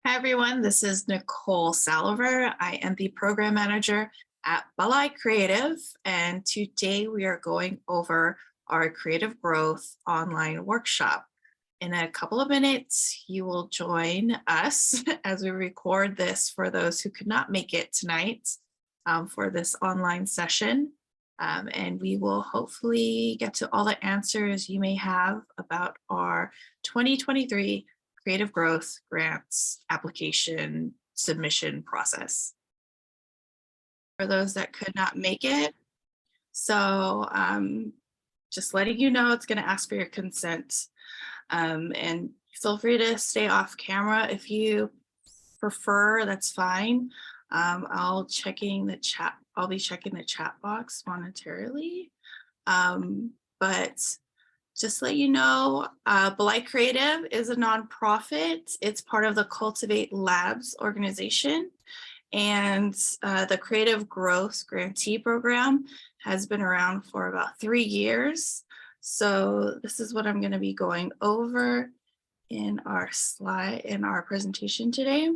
Hi, everyone. This is Nicole Saliver. I am the program manager at Balay Kreative, and today we are going over our creative growth online workshop. In a couple of minutes, you will join us as we record this for those who could not make it tonight for this online session. And we will hopefully get to all the answers you may have about our 2023 Creative Growth Grants application submission process. For those that could not make it, so just letting you know, it's going to ask for your consent. And feel free to stay off camera if you prefer, that's fine. I'll be checking the chat box monetarily. But just let you know, Balay Kreative is a nonprofit. It's part of the Cultivate Labs organization. And the Creative Growth Grantee Program has been around for about 3 years. So this is what I'm going to be going over in our presentation today.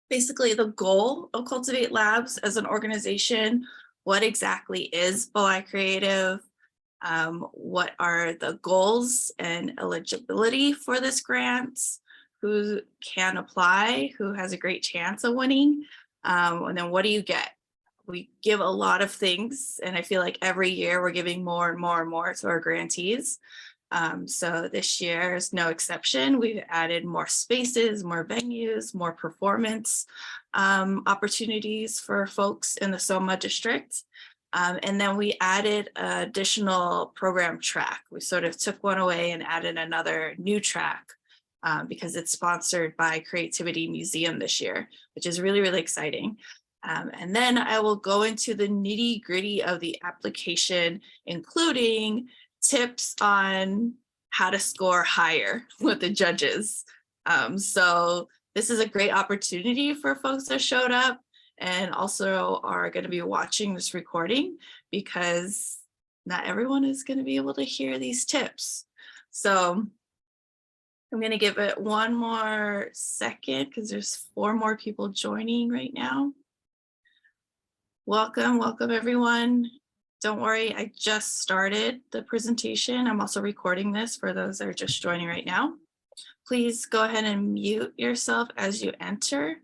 Basically, the goal of Cultivate Labs as an organization, what exactly is Balay Kreative? What are the goals and eligibility for this grant? Who can apply? Who has a great chance of winning? And then what do you get? We give a lot of things, and I feel like every year we're giving more and more and more to our grantees. So this year is no exception. We've added more spaces, more venues, more performance opportunities for folks in the SOMA district. And then we added an additional program track. We sort of took one away and added another new track because it's sponsored by Creativity Museum this year, which is really, really exciting. And then I will go into the nitty gritty of the application, including tips on how to score higher with the judges. So this is a great opportunity for folks that showed up and also are going to be watching this recording, because not everyone is going to be able to hear these tips. So I'm going to give it one more second because there's 4 more people joining right now. Welcome everyone. Don't worry, I just started the presentation. I'm also recording this for those that are just joining right now. Please go ahead and mute yourself as you enter.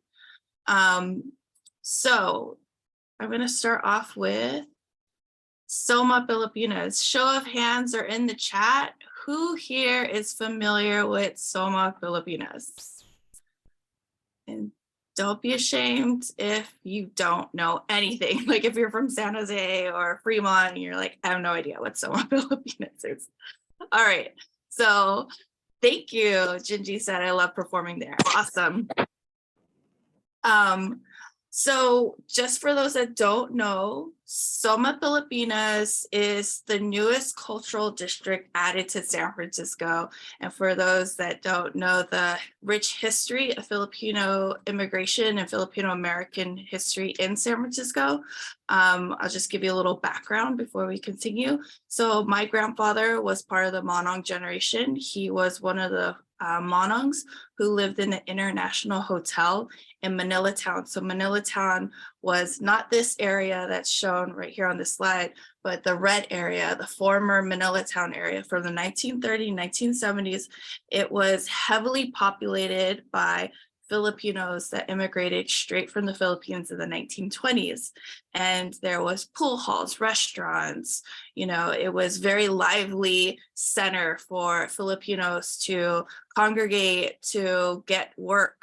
So I'm going to start off with SOMA Pilipinas. Show of hands are in the chat. Who here is familiar with SOMA Pilipinas? And don't be ashamed if you don't know anything. Like if you're from San Jose or Fremont and you're like, I have no idea what SOMA Pilipinas is. All right. So thank you. Jinji said, I love performing there. Awesome. So just for those that don't know, SOMA Pilipinas is the newest cultural district added to San Francisco. And for those that don't know the rich history of Filipino immigration and Filipino American history in San Francisco, I'll just give you a little background before we continue. So my grandfather was part of the Manong generation. He was one of the Manongs who lived in the International Hotel in Manila Town. So Manila Town was not this area that's shown right here on the slide, but the red area, the former Manila Town area from the 1930s, 1970s. It was heavily populated by Filipinos that immigrated straight from the Philippines in the 1920s. And there was pool halls, restaurants, it was very lively center for Filipinos to congregate, to get work,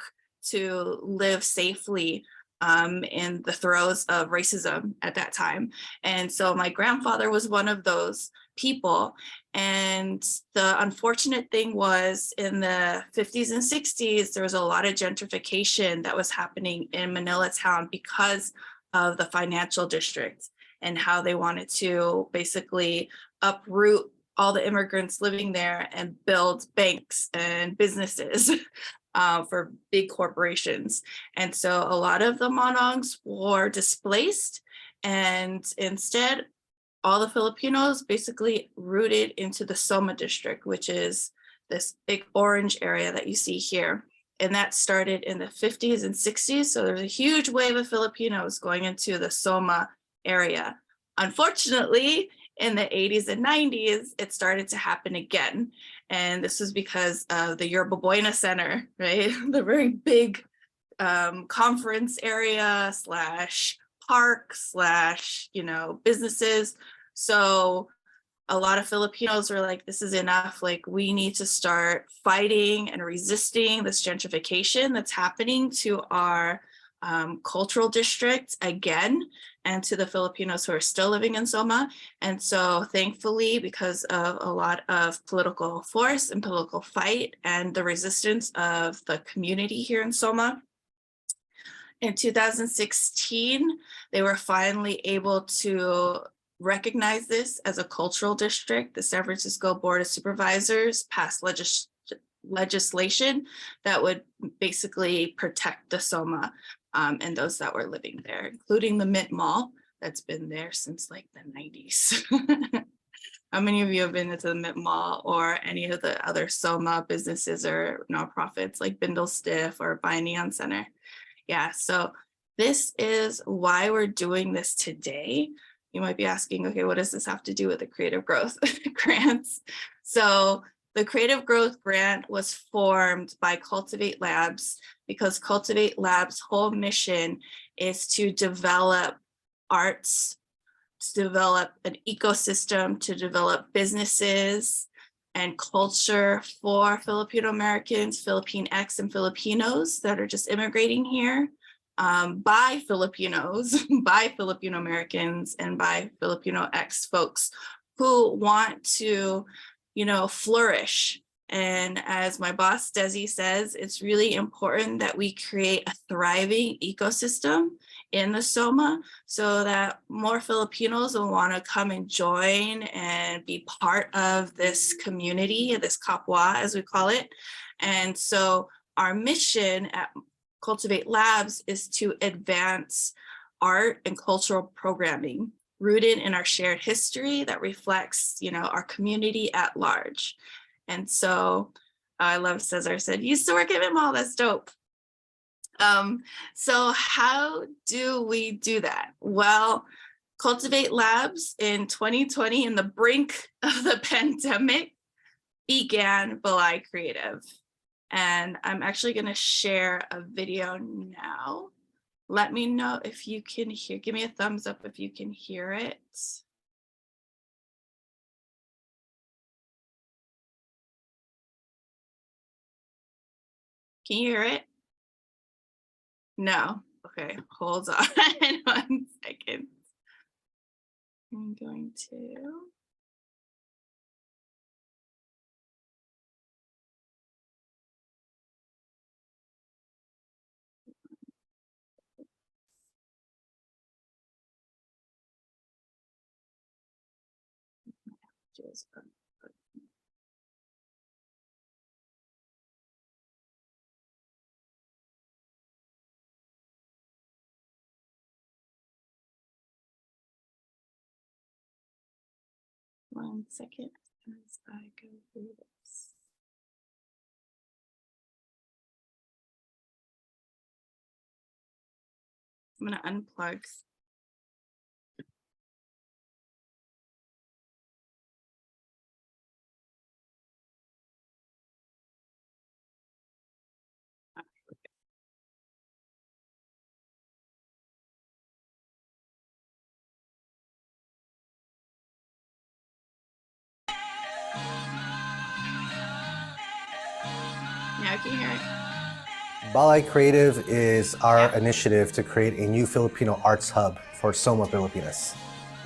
to live safely in the throes of racism at that time. And so my grandfather was one of those people. And the unfortunate thing was in the 50s and 60s, there was a lot of gentrification that was happening in Manila Town because of the financial district and how they wanted to basically uproot all the immigrants living there and build banks and businesses for big corporations. And so a lot of the Manongs were displaced, and instead all the Filipinos basically rooted into the SOMA district, which is this big orange area that you see here. And that started in the 50s and 60s. So there's a huge wave of Filipinos going into the SOMA area. Unfortunately, in the 80s and 90s, it started to happen again. And this was because of the Yerba Buena Center, right? The very big conference area slash park slash, businesses. So a lot of Filipinos were like, this is enough. Like, we need to start fighting and resisting this gentrification that's happening to our cultural district again, and to the Filipinos who are still living in SOMA. And so thankfully, because of a lot of political force and political fight and the resistance of the community here in SOMA, in 2016, they were finally able to recognize this as a cultural district. The San Francisco Board of Supervisors passed legislation that would basically protect the SOMA and those that were living there, including the Mint Mall that's been there since like the 90s. How many of you have been into the Mint Mall or any of the other SOMA businesses or nonprofits like Bindle Stiff or Buy Neon Center? Yeah, so this is why we're doing this today. You might be asking, okay, what does this have to do with the Creative Growth grants? So the Creative Growth Grant was formed by Cultivate Labs because Cultivate Labs' whole mission is to develop arts, to develop an ecosystem, to develop businesses and culture for Filipino Americans, Filipinx, and Filipinos that are just immigrating here. By Filipinos, by Filipino Americans, and by Filipinx folks who want to, flourish. And as my boss, Desi, says, it's really important that we create a thriving ecosystem in the SOMA so that more Filipinos will want to come and join and be part of this community, this kapwa, as we call it. And so our mission at Cultivate Labs is to advance art and cultural programming rooted in our shared history that reflects, our community at large. And so I love Cesar said, used to work at Mall, that's dope. So how do we do that? Well, Cultivate Labs in 2020, in the brink of the pandemic, began Balay Kreative. And I'm actually going to share a video now. Let me know if you can hear. Give me a thumbs up if you can hear it. Can you hear it? No. Okay, hold on 1 second. I'm going to. Just 1 second as I go through this. I'm going to unplug. Now can you hear it? Balay Kreative is our initiative to create a new Filipino arts hub for SOMA Pilipinas.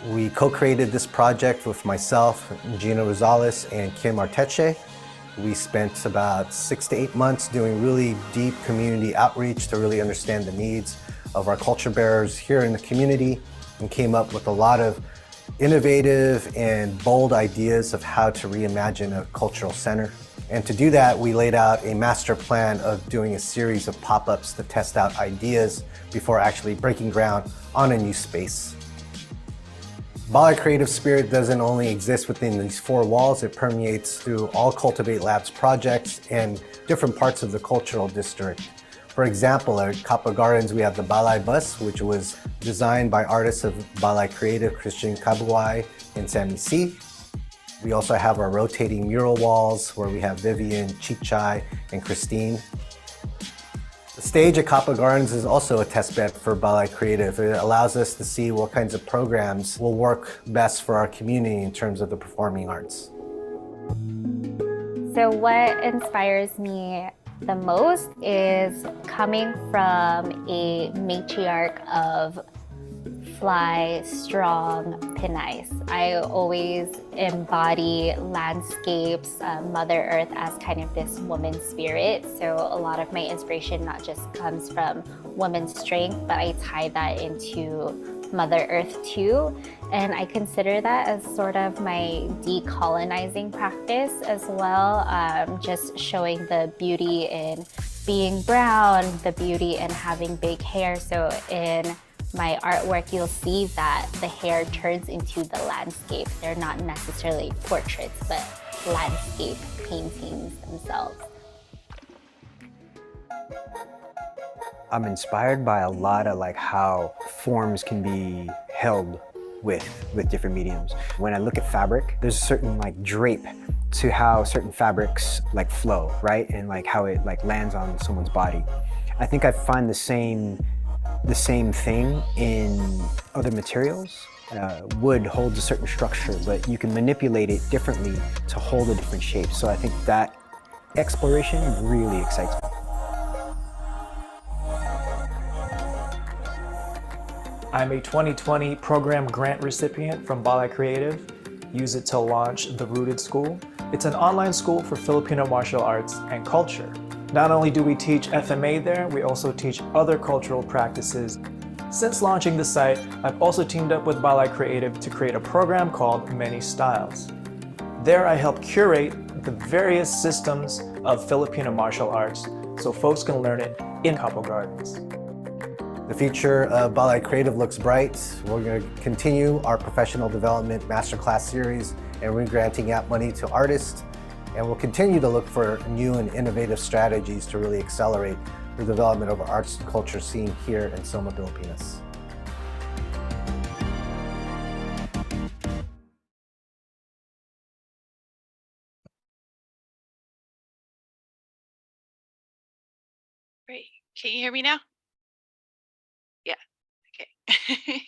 We co-created this project with myself, Gina Rosales, and Kim Arteche. We spent about 6 to 8 months doing really deep community outreach to really understand the needs of our culture bearers here in the community, and came up with a lot of innovative and bold ideas of how to reimagine a cultural center. And to do that, we laid out a master plan of doing a series of pop-ups to test out ideas before actually breaking ground on a new space. Balay Creative spirit doesn't only exist within these four walls, it permeates through all Cultivate Labs projects and different parts of the cultural district. For example, at Kappa Gardens, we have the Balay Bus, which was designed by artists of Balay Creative, Christian Kabuay and Sammy C. We also have our rotating mural walls where we have Vivian, Chichai, and Christine. The stage at Kappa Gardens is also a test bed for Balay Creative. It allows us to see what kinds of programs will work best for our community in terms of the performing arts. So what inspires me the most is coming from a matriarch of fly, strong Pinay. I always embody landscapes, Mother Earth as kind of this woman spirit. So a lot of my inspiration not just comes from woman's strength, but I tie that into Mother Earth too. And I consider that as sort of my decolonizing practice as well, just showing the beauty in being brown, the beauty in having big hair. So in my artwork, you'll see that the hair turns into the landscape. They're not necessarily portraits, but landscape paintings themselves. I'm inspired by a lot of how forms can be held with different mediums. When I look at fabric, there's a certain drape to how certain fabrics flow, right? And how it lands on someone's body. I think I find the same thing in other materials. Wood holds a certain structure, but you can manipulate it differently to hold a different shape. So I think that exploration really excites me. I'm a 2020 program grant recipient from Balay Kreative. Use it to launch The Rooted School. It's an online school for Filipino martial arts and culture. Not only do we teach FMA there, we also teach other cultural practices. Since launching the site, I've also teamed up with Balay Kreative to create a program called Many Styles. There I help curate the various systems of Filipino martial arts so folks can learn it in Kappa Gardens. The future of Balay Creative looks bright. We're going to continue our professional development masterclass series, and we're granting out money to artists. And we'll continue to look for new and innovative strategies to really accelerate the development of our arts and culture scene here in SOMA Pilipinas. Great. Can you hear me now? Yeah. Okay.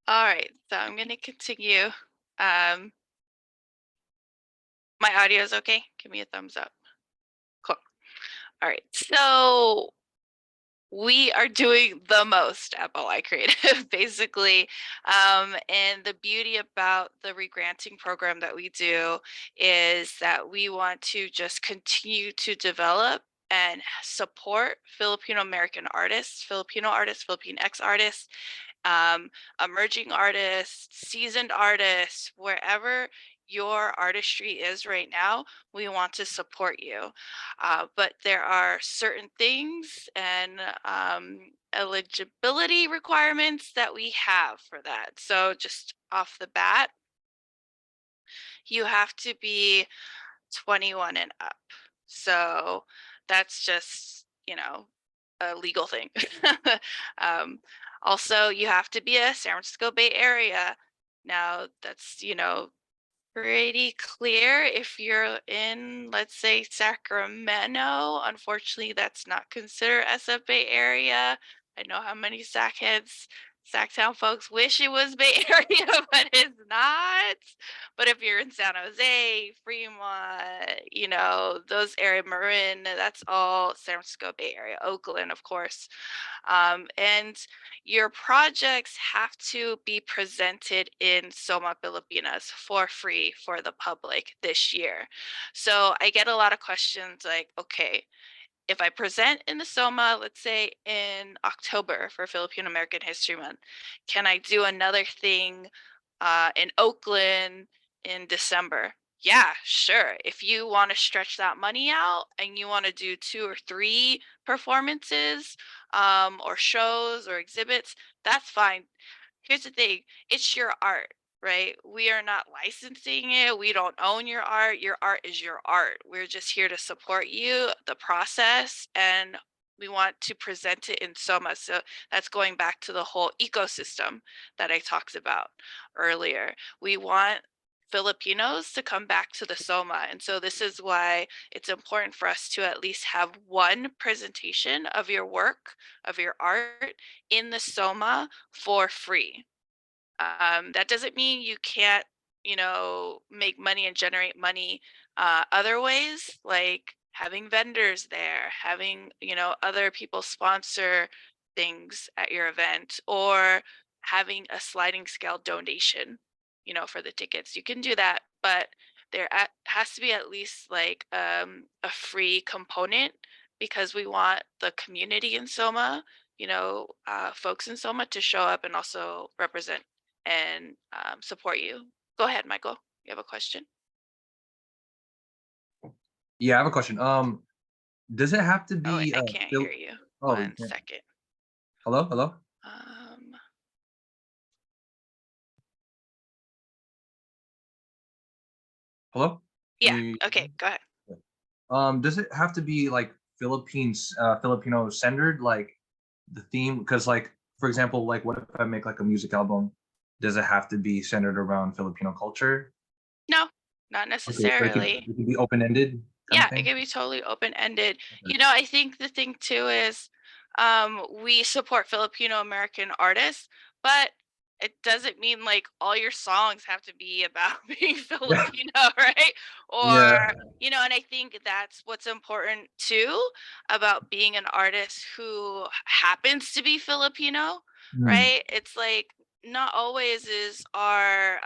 All right. So I'm going to continue. My audio is okay? Give me a thumbs up. Cool. All right. So we are doing the most at Balay Kreative, basically. And the beauty about the regranting program that we do is that we want to just continue to develop and support Filipino American artists, Filipinx artists, emerging artists, seasoned artists, wherever your artistry is right now, we want to support you. But there are certain things and eligibility requirements that we have for that. So just off the bat, you have to be 21 and up. So that's just, a legal thing. Also, you have to be a San Francisco Bay Area. Now, that's, pretty clear if you're in, let's say, Sacramento. Unfortunately, that's not considered as a Bay Area. I know how many Sacktown folks wish it was Bay Area, but it's not. But if you're in San Jose, Fremont, those area, Marin, that's all San Francisco Bay Area. Oakland, of course. And your projects have to be presented in SOMA Pilipinas for free for the public this year. So I get a lot of questions like, okay, if I present in the SOMA, let's say in October for Filipino American History Month, can I do another thing in Oakland in December? Yeah, sure. If you want to stretch that money out and you want to do 2 or 3 performances or shows or exhibits, that's fine. here's the thing, it's your art, right? We are not licensing it. We don't own your art. Your art is your art. We're just here to support you, the process, and we want to present it in SOMA. So that's going back to the whole ecosystem that I talked about earlier. We want Filipinos to come back to the SOMA. And so this is why it's important for us to at least have one presentation of your work, of your art in the SOMA for free. That doesn't mean you can't, make money and generate money other ways, like having vendors there, having, other people sponsor things at your event, or having a sliding scale donation, for the tickets. You can do that, but has to be at least like a free component, because we want the community in SOMA, folks in SOMA to show up and also represent and support you. Go ahead, Michael. You have a question? Yeah, I have a question. Does it have to Oh, be I can't Phil hear you. oh, you One can't. second. Hello? Hello? Um, Hello? Can yeah. you Okay. Go ahead. does it have to be like Philippines Filipino centered, like the theme? Because like for example, like what if I make like a music album? Does it have to be centered around Filipino culture? No, not Okay, so necessarily. it can be open-ended kind of Yeah, it thing? can be totally open-ended. Okay. I think the thing too is we support Filipino American artists, but it doesn't mean like all your songs have to be about being Yeah. Filipino, right? Or, Yeah. and I think that's what's important too about being an artist who happens to be Filipino, Mm, right? It's like not always is our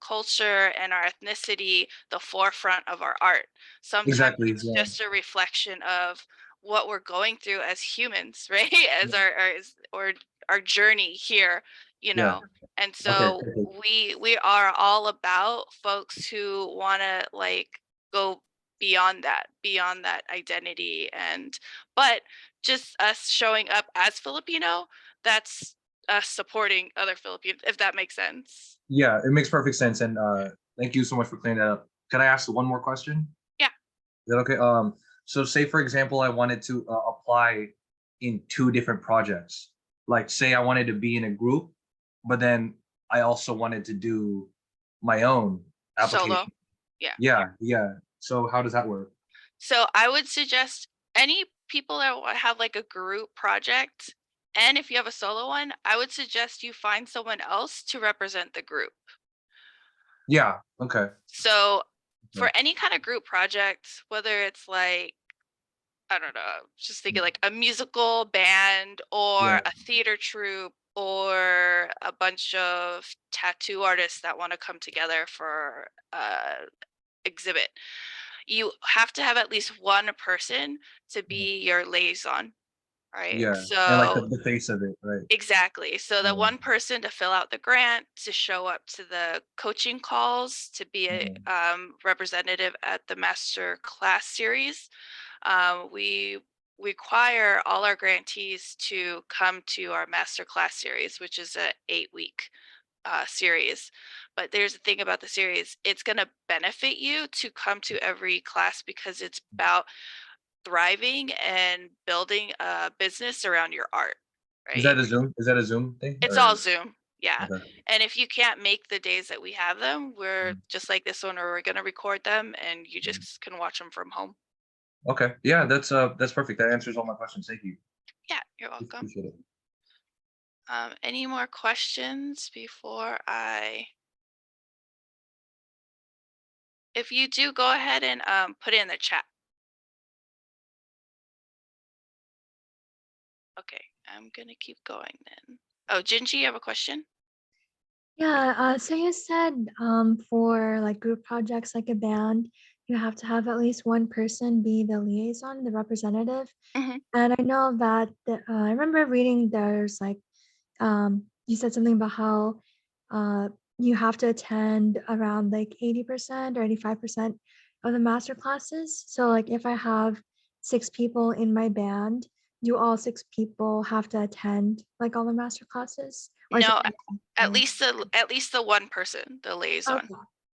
culture and our ethnicity the forefront of our art. Sometimes exactly. it's Yeah. just a reflection of what we're going through as humans, right? As Yeah. our journey here, you Yeah. know. And Okay. so Perfect. we are all about folks who want to like go beyond that identity, and but just us showing up as Filipino, that's us supporting other Filipinos, if that makes sense. Yeah, it makes perfect sense. And thank you so much for clearing that up. Can I ask one more question? Yeah. Is that okay? So say for example, I wanted to apply in two different projects. Like say I wanted to be in a group, but then I also wanted to do my own Solo. application. Yeah. Yeah, yeah. So how does that work? So I would suggest any people that have like a group project, and if you have a solo one, I would suggest you find someone else to represent the group. Yeah. Okay. So Okay. for any kind of group project, whether it's like, I don't know, just thinking like a musical band or Yeah. a theater troupe or a bunch of tattoo artists that want to come together for a exhibit, you have to have at least one person to Yeah. be your liaison, right? Yeah. And like So the face of it, right? exactly. So the Yeah. one person to fill out the grant, to show up to the coaching calls, to be a Yeah. representative at the master class series. We require all our grantees to come to our master class series, which is a 8-week series. But there's the thing about the series, it's going to benefit you to come to every class because it's about thriving and building a business around your art, Is right? that a Zoom? Is that a Zoom thing It's all or Zoom. Yeah. okay? And if you can't make the days that we have them, we're just like this one, where we're going to record them and you Mm. just can watch them from home. Okay. Yeah, that's perfect. That answers all my questions. Thank you. Yeah, you're welcome. Appreciate it. Any more questions before if you do, go ahead and put it in the chat. Okay, I'm gonna keep going then. Oh, Gingy, you have a question? Yeah, so you said for like group projects like a band, you have to have at least one person be the liaison, the representative. Hmm. And I know that I remember reading there's like you said something about how uh, you have to attend around like 80% or 85% of the master classes. So like if I have 6 people in my band, do all 6 people have to attend like all the master classes? Or is it No, at more? least the one person, the liaison. Okay.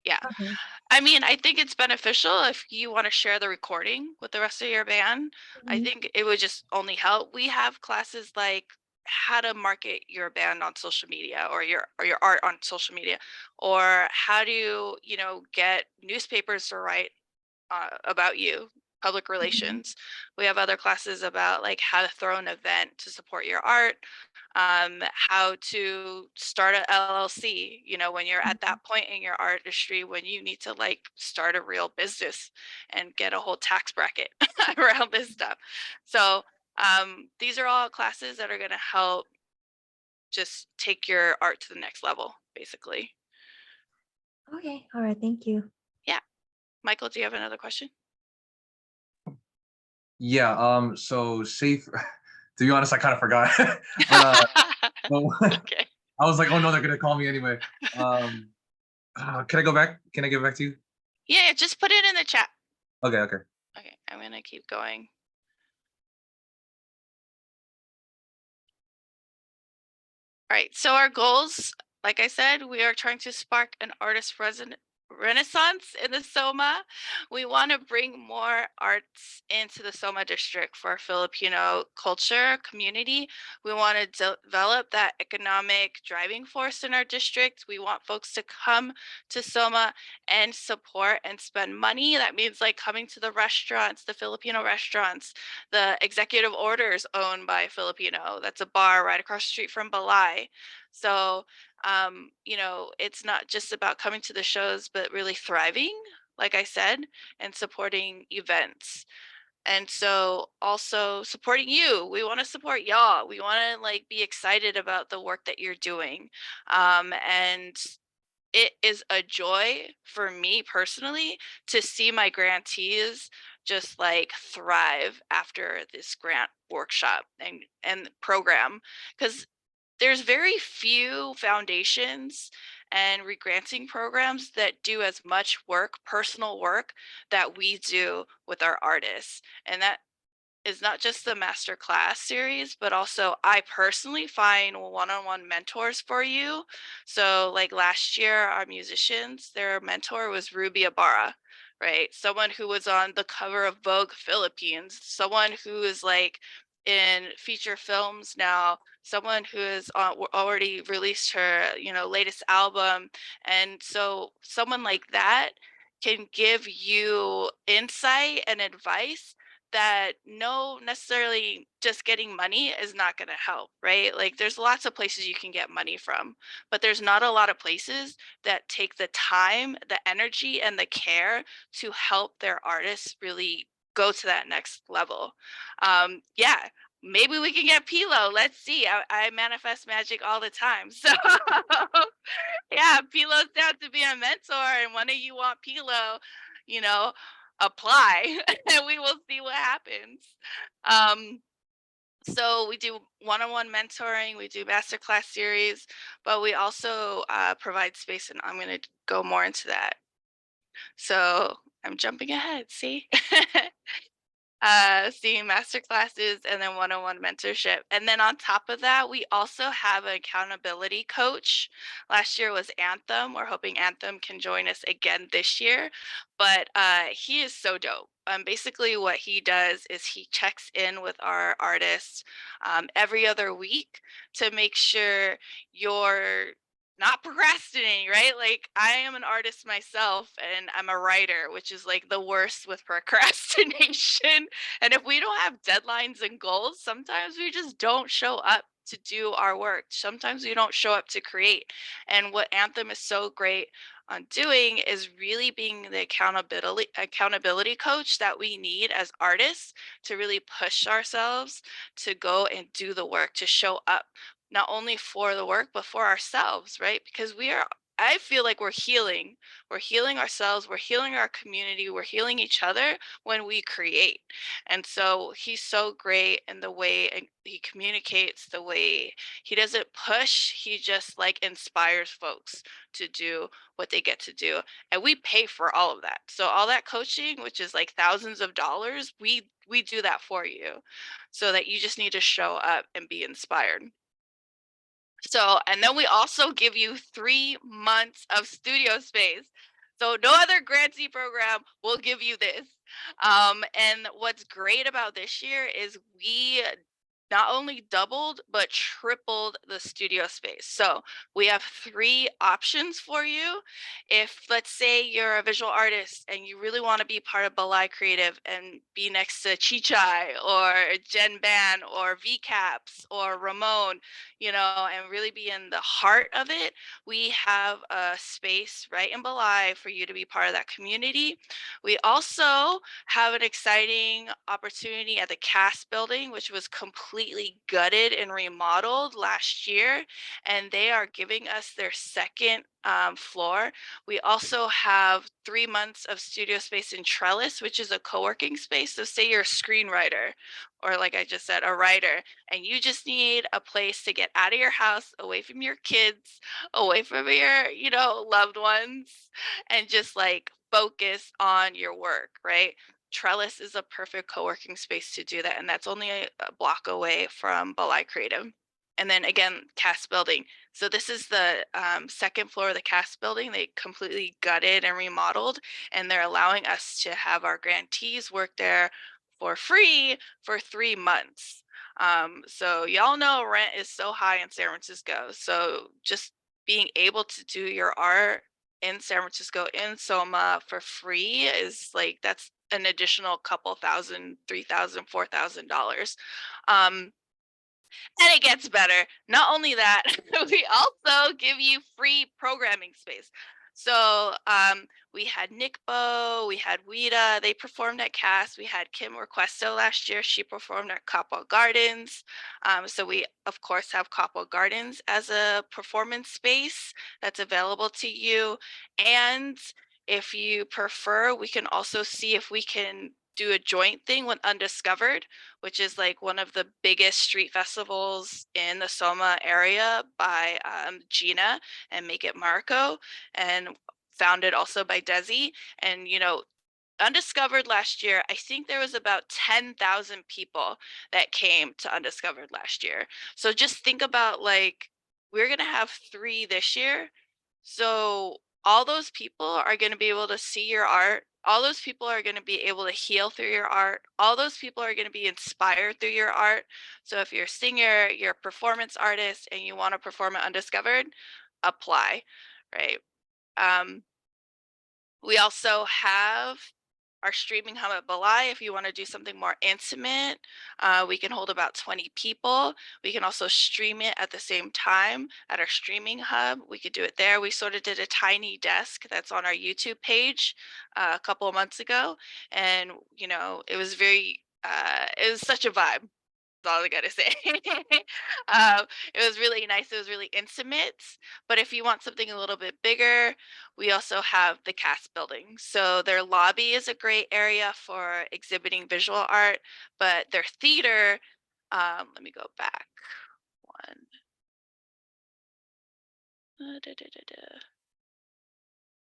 Yeah. Okay. I mean, I think it's beneficial if you want to share the recording with the rest of your band. I Mhm. think it would just only help. We have classes like how to market your band on social media or your art on social media, or how to, get newspapers to write about you, public Mhm. relations. We have other classes about like how to throw an event to support your art, how to start a LLC, when you're at Mhm. that point in your artistry when you need to like start a real business and get a whole tax bracket around this stuff. So these are all classes that are going to help just take your art to the next level, basically. Okay. All right. Thank you. Yeah. Michael, do you have another question? Yeah. So safe. To be honest, I kind of forgot. But well, Okay. I was like, oh no, they're gonna call me anyway. Um, can I go back? Can I get back to you? Yeah, just put it in the chat. Okay. Okay. Okay, I'm gonna keep going. All right, so our goals, like I said, we are trying to spark an artist renaissance in the SOMA. We want to bring more arts into the SOMA district for Filipino culture community. We want to develop that economic driving force in our district. We want folks to come to SOMA and support and spend money. That means like coming to the restaurants, the Filipino restaurants, the executive orders owned by Filipino. That's a bar right across the street from Balay. So it's not just about coming to the shows, but really thriving, like I said, and supporting events. And so also supporting you. We want to support y'all. We want to like be excited about the work that you're doing. And it is a joy for me personally to see my grantees just like thrive after this grant workshop and program, because there's very few foundations and regranting programs that do as much work, personal work, that we do with our artists. And that is not just the master class series, but also I personally find one-on-one mentors for you. So like last year, our musicians, their mentor was Ruby Ibarra, right? Someone who was on the cover of Vogue Philippines, someone who is like in feature films now, someone who has already released her, latest album. And so someone like that can give you insight and advice that no necessarily just getting money is not going to help, right? Like there's lots of places you can get money from, but there's not a lot of places that take the time, the energy, and the care to help their artists really go to that next level. Yeah, maybe we can get Pilo. Let's see. I manifest magic all the time. So yeah, Pilo's down to be a mentor, and one of you want Pilo, you know, apply and we will see what happens. Um, so we do one-on-one mentoring, we do masterclass series, but we also provide space, and I'm going to go more into that. So I'm jumping ahead, see? Seeing master classes and then one-on-one mentorship. And then on top of that, we also have an accountability coach. Last year was Anthem. We're hoping Anthem can join us again this year, but he is so dope. Basically what he does is he checks in with our artists every other week to make sure you're not procrastinating, right? Like I am an artist myself and I'm a writer, which is like the worst with procrastination. And if we don't have deadlines and goals, sometimes we just don't show up to do our work. Sometimes we don't show up to create. And what Anthem is so great on doing is really being the accountability coach that we need as artists to really push ourselves to go and do the work, to show up not only for the work but for ourselves, right? Because we are I feel like we're healing ourselves, we're healing our community, we're healing each other when we create. And so he's so great in the way he communicates, the way he doesn't push, he just like inspires folks to do what they get to do. And we pay for all of that. So all that coaching, which is like thousands of dollars, we do that for you, so that you just need to show up and be inspired. So, and then we also give you 3 months of studio space. So no other grantee program will give you this. And what's great about this year is we not only doubled, but tripled the studio space. So we have 3 options for you. If, let's say, you're a visual artist and you really want to be part of Balay Creative and be next to Chichai or Jen Ban or VCAPS or Ramon, you know, and really be in the heart of it, we have a space right in Balay for you to be part of that community. We also have an exciting opportunity at the CAST building, which was completely gutted and remodeled last year, and they are giving us their second floor. We also have 3 months of studio space in Trellis, which is a co-working space. So say you're a screenwriter, or like I just said, a writer, and you just need a place to get out of your house, away from your kids, away from your, you know, loved ones, and just like focus on your work, right? Trellis is a perfect co-working space to do that, and that's only a block away from Balay Creative. And then again, CAST building. So this is the second floor of the CAST building. They completely gutted and remodeled, and they're allowing us to have our grantees work there for free for 3 months. So y'all know rent is so high in San Francisco. So just being able to do your art in San Francisco in SOMA for free is like, that's an additional couple thousand, $3,000, $4,000. And it gets better. Not only that, we also give you free programming space. So we had Nick Bo, we had Wida, they performed at CAST. We had Kim Requesto last year. She performed at Copwell Gardens. So we, of course, have Copwell Gardens as a performance space that's available to you. And if you prefer, we can also see if we can do a joint thing with Undiscovered, which is like one of the biggest street festivals in the SOMA area by Gina and Make It Marco, and founded also by Desi. And, you know, Undiscovered last year, I think there was about 10,000 people that came to Undiscovered last year. So just think about, like, we're going to have 3 this year. So all those people are going to be able to see your art. All those people are going to be able to heal through your art. All those people are going to be inspired through your art. So if you're a singer, you're a performance artist, and you want to perform at Undiscovered, apply, right? We also have our streaming hub at Balay. If you want to do something more intimate, we can hold about 20 people. We can also stream it at the same time at our streaming hub. We could do it there. We sort of did a tiny desk that's on our YouTube page a couple of months ago. And, you know, it was it was such a vibe. That's all I gotta say. It was really nice. It was really intimate. But if you want something a little bit bigger, we also have the CAST building. So their lobby is a great area for exhibiting visual art, but their theater, let me go back one.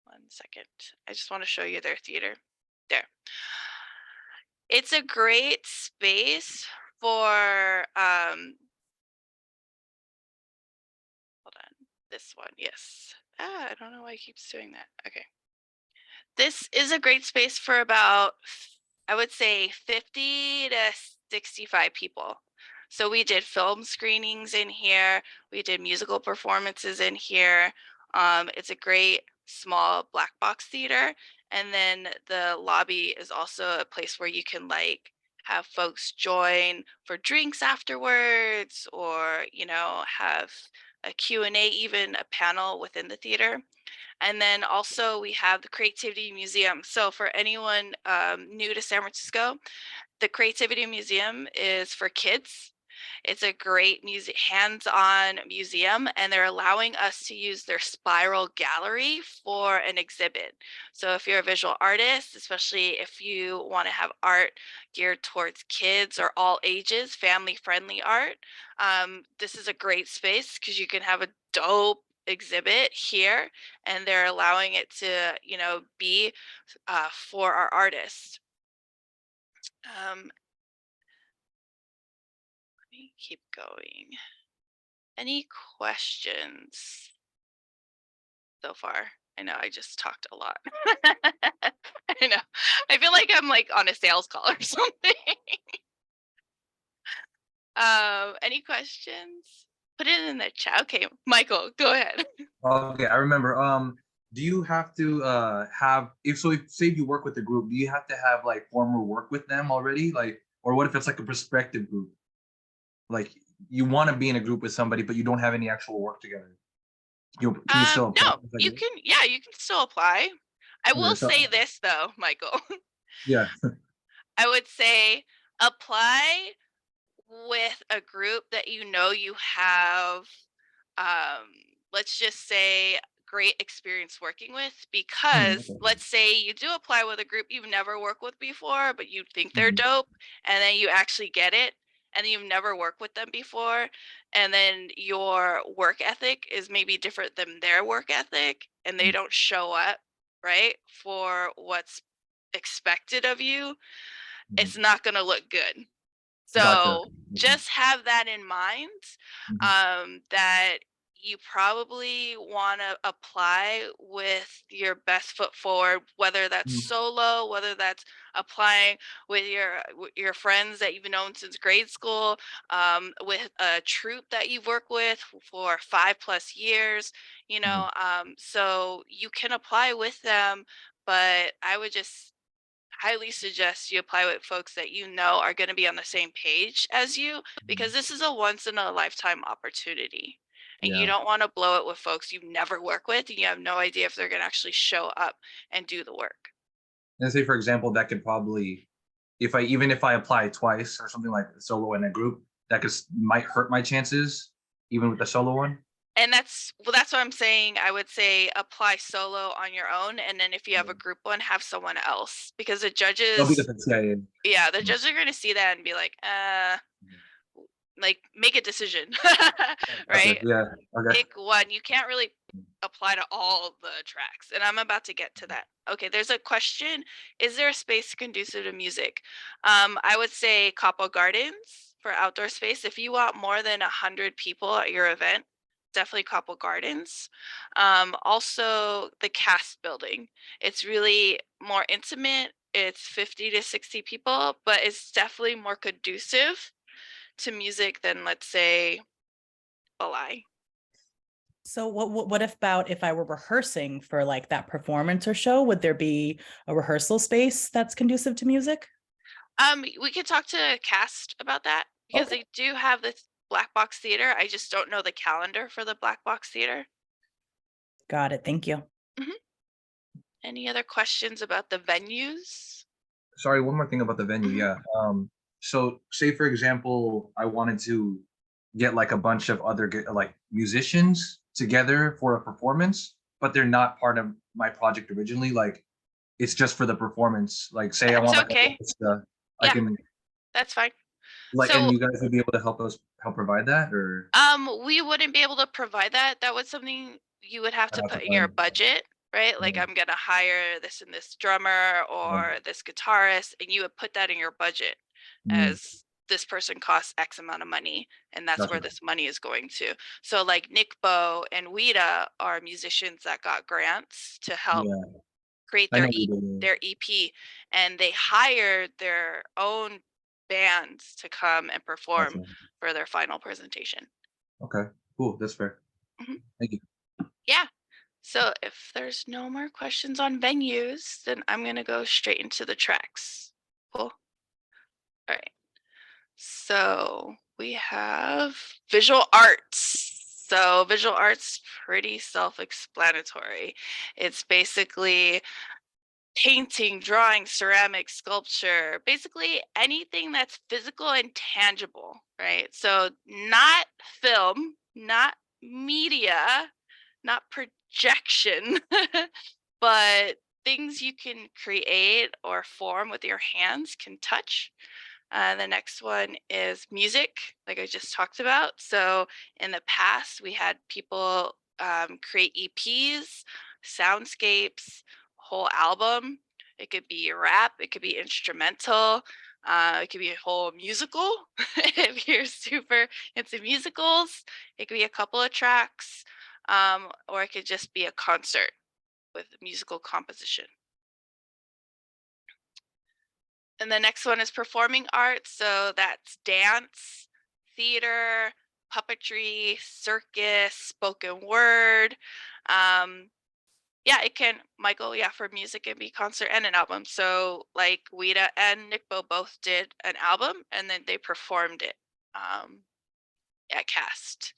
One second. I just want to show you their theater. There. It's a great space for hold on, this one, yes. I don't know why it keeps doing that. Okay. This is a great space for about, I would say, 50 to 65 people. So we did film screenings in here. We did musical performances in here. It's a great small black box theater. And then the lobby is also a place where you can like have folks join for drinks afterwards, or, you know, have a Q&A, even a panel within the theater. And then also we have the Creativity Museum. So for anyone new to San Francisco, the Creativity Museum is for kids. It's a great hands-on museum, and they're allowing us to use their spiral gallery for an exhibit. So if you're a visual artist, especially if you want to have art geared towards kids or all ages, family-friendly art, this is a great space because you can have a dope exhibit here, and they're allowing it to, be for our artists. Let me keep going. Any questions so far? I know I just talked a lot. I know. I feel like I'm like on a sales call or something. Any questions? Put it in the chat. Okay, Michael, go ahead. Okay, I remember. Do you have to have if say you work with a group, do you have to have like former work with them already? Like, or what if it's like a prospective group? Like you want to be in a group with somebody, but you don't have any actual work together. Can you still apply? No, you can, yeah, you can still apply. I will say this though, Michael. Yeah. I would say apply with a group that you have, let's just say, great experience working with, because Okay. let's say you do apply with a group you've never worked with before, but you think they're Mhm. dope, and then you actually get it, and you've never worked with them before, and then your work ethic is maybe different than their work ethic, and they Mhm. don't show up, right, for what's expected of you, it's not going to look good. Gotcha. So just have that in mind, Mhm. that you probably want to apply with your best foot forward, whether that's Mhm. solo, whether that's applying with your friends that you've known since grade school, with a troupe that you've worked with for 5+ years, Mhm. so you can apply with them, but I would just highly suggest you apply with folks that are going to be on the same page as you, because this is a once in a lifetime opportunity, and you Yeah. don't want to blow it with folks you've never worked with and you have no idea if they're going to actually show up and do the work. And say for example, that could probably if I apply twice or something like solo in a group, that might hurt my chances even with the solo one. And that's what I'm saying. I would say apply solo on your own, and then if you have a group one, have someone else, because the That'll be judges, the CIA. yeah, the Mhm. judges are going to see that and be like, make a decision. Gotcha. Right? Yeah. Okay. Pick one. You can't really apply to all the tracks, and I'm about to get to that. Okay, there's a question. Is there a space conducive to music? I would say Capo Gardens for outdoor space. If you want more than 100 people at your event, definitely Capo Gardens. Also the cast building. It's really more intimate. It's 50 to 60 people, but it's definitely more conducive to music than, let's say, Balay. So what about if I were rehearsing for like that performance or show? Would there be a rehearsal space that's conducive to music? We could talk to cast about that, because Okay. they do have this black box theater. I just don't know the calendar for the black box theater. Got it. Thank you. Mhm. Any other questions about the venues? Sorry, one more thing about the venue. Mhm. Yeah. So say for example, I wanted to get like a bunch of other like musicians together for a performance, but they're not part of my project originally. Like it's just for the performance. Like say I That's want like a okay. orchestra, I Yeah, can that's fine. like, and So, you guys would be able to help provide that, or we wouldn't be able to provide that. That was something you would have I'd to have to put in your find. budget, right? Like, Yeah, I'm gonna hire this and this drummer yeah. or this guitarist, and you would put that in your budget Mm, as this person costs X amount of money, and that's where gotcha. this money is going to. So, like Nick Bo and Weta are musicians that got grants to help Yeah, create I know you do. their EP, and they hired their own bands to come and perform Gotcha. for their final presentation. Okay, cool. That's fair. Mhm. Thank you. Yeah. So if there's no more questions on venues, then I'm going to go straight into the tracks. Cool. All right. So we have visual arts. So visual arts, pretty self-explanatory. It's basically painting, drawing, ceramic, sculpture, basically anything that's physical and tangible, right? So not film, not media, not projection, but things you can create or form with your hands, can touch. The next one is music, like I just talked about. So in the past, we had people create EPs, soundscapes, whole album. It could be rap, it could be instrumental, it could be a whole musical. If you're super into musicals, it could be a couple of tracks, or it could just be a concert with musical composition. And the next one is performing arts. So that's dance, theater, puppetry, circus, spoken word. Yeah, it can, Michael, yeah, for music, it can be concert and an album. So like Wida and Nickbo both did an album and then they performed it at Cast.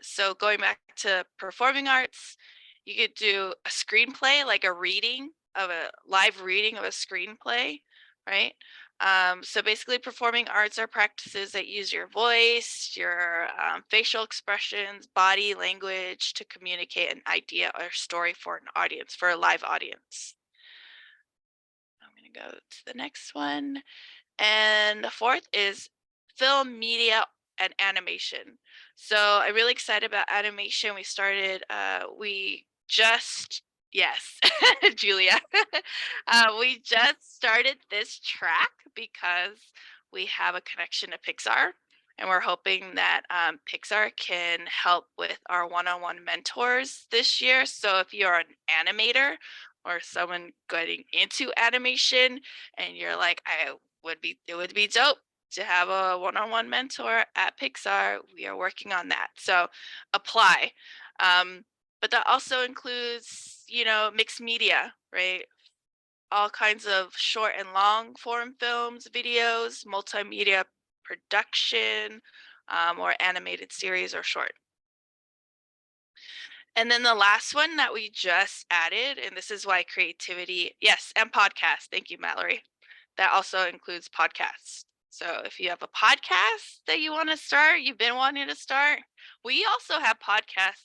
So going back to performing arts, you could do a screenplay, like a reading of a live reading of a screenplay, right? So basically, performing arts are practices that use your voice, your facial expressions, body language to communicate an idea or story for an audience, for a live audience. I'm going to go to the next one. And the fourth is film, media, and animation. So I'm really excited about animation. We just, yes, Julia, we just started this track because we have a connection to Pixar. And we're hoping that Pixar can help with our one-on-one mentors this year. So if you're an animator or someone getting into animation and you're like, it would be dope to have a one-on-one mentor at Pixar. We are working on that. So apply. But that also includes, mixed media, right? All kinds of short and long form films, videos, multimedia production, or animated series or short. And then the last one that we just added, and this is why creativity, yes, and podcast. Thank you, Mallory. That also includes podcasts. So if you have a podcast that you want to start, you've been wanting to start, we also have podcasts.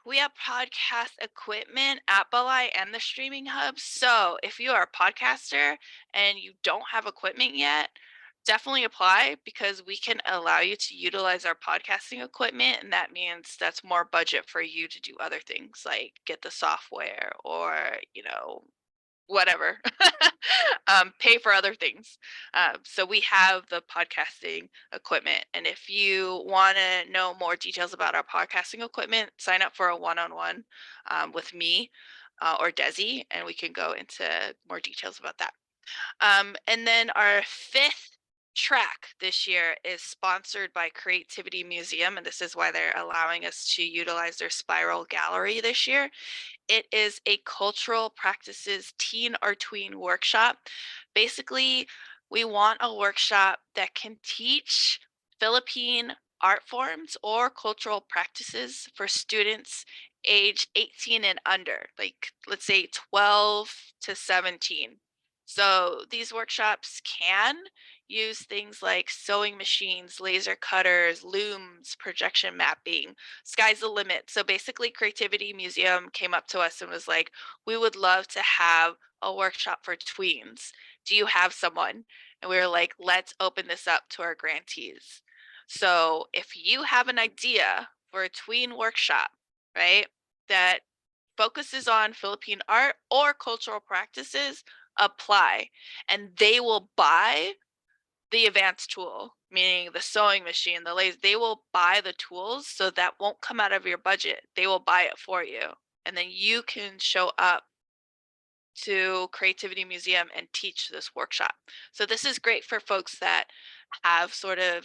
We have podcast equipment at Balay and the streaming hub. So if you are a podcaster and you don't have equipment yet, definitely apply because we can allow you to utilize our podcasting equipment. And that means that's more budget for you to do other things like get the software or, whatever, pay for other things. So we have the podcasting equipment. And if you want to know more details about our podcasting equipment, sign up for a one-on-one with me or Desi, and we can go into more details about that. And then our fifth track this year is sponsored by Creativity Museum, and this is why they're allowing us to utilize their spiral gallery this year. It is a cultural practices teen or tween workshop. Basically, we want a workshop that can teach Philippine art forms or cultural practices for students age 18 and under, like let's say 12 to 17. So these workshops can use things like sewing machines, laser cutters, looms, projection mapping. Sky's the limit. So basically, Creativity Museum came up to us and was like, we would love to have a workshop for tweens. Do you have someone? And we were like, let's open this up to our grantees. So if you have an idea for a tween workshop, right, that focuses on Philippine art or cultural practices, apply, and they will buy the advanced tool, meaning the sewing machine, the laser. They will buy the tools, so that won't come out of your budget. They will buy it for you, and then you can show up to Creativity Museum and teach this workshop. So this is great for folks that have sort of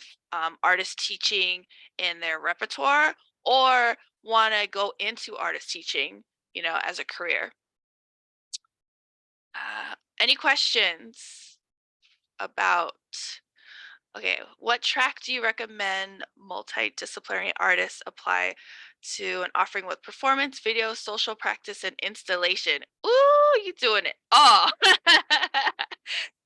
artist teaching in their repertoire or want to go into artist teaching, as a career. Any questions about, okay, what track do you recommend multidisciplinary artists apply to an offering with performance, video, social practice, and installation. Ooh, you doing it all.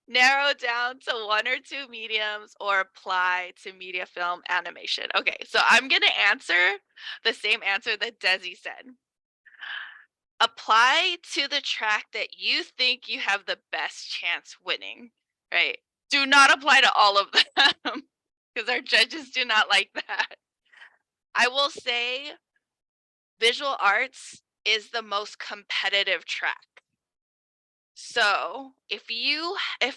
Narrow down to 1 or 2 mediums or apply to media, film, animation. Okay, so I'm going to answer the same answer that Desi said. Apply to the track that you think you have the best chance winning, right? Do not apply to all of them because our judges do not like that. I will say visual arts is the most competitive track. So if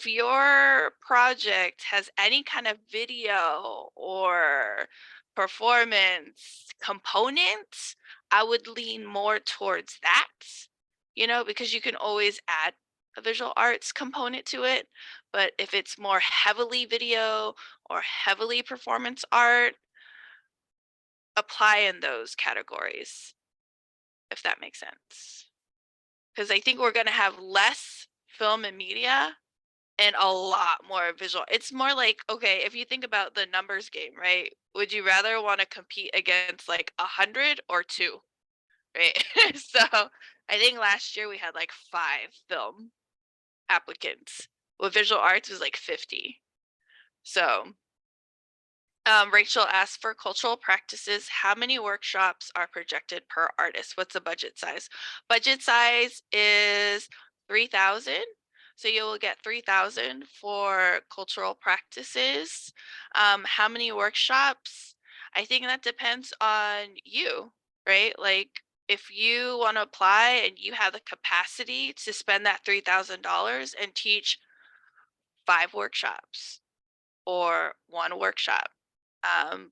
your project has any kind of video or performance component, I would lean more towards that, because you can always add a visual arts component to it. But if it's more heavily video or heavily performance art, apply in those categories, if that makes sense. Because I think we're going to have less film and media and a lot more visual. It's more like, okay, if you think about the numbers game, right? Would you rather want to compete against like 100 or 2, right? So I think last year we had like 5 film applicants. With visual arts was like 50. So Rachel asked for cultural practices. How many workshops are projected per artist? What's the budget size? Budget size is 3,000. So you will get 3,000 for cultural practices. How many workshops? I think that depends on you, right? Like if you want to apply and you have the capacity to spend that $3,000 and teach 5 workshops or 1 workshop,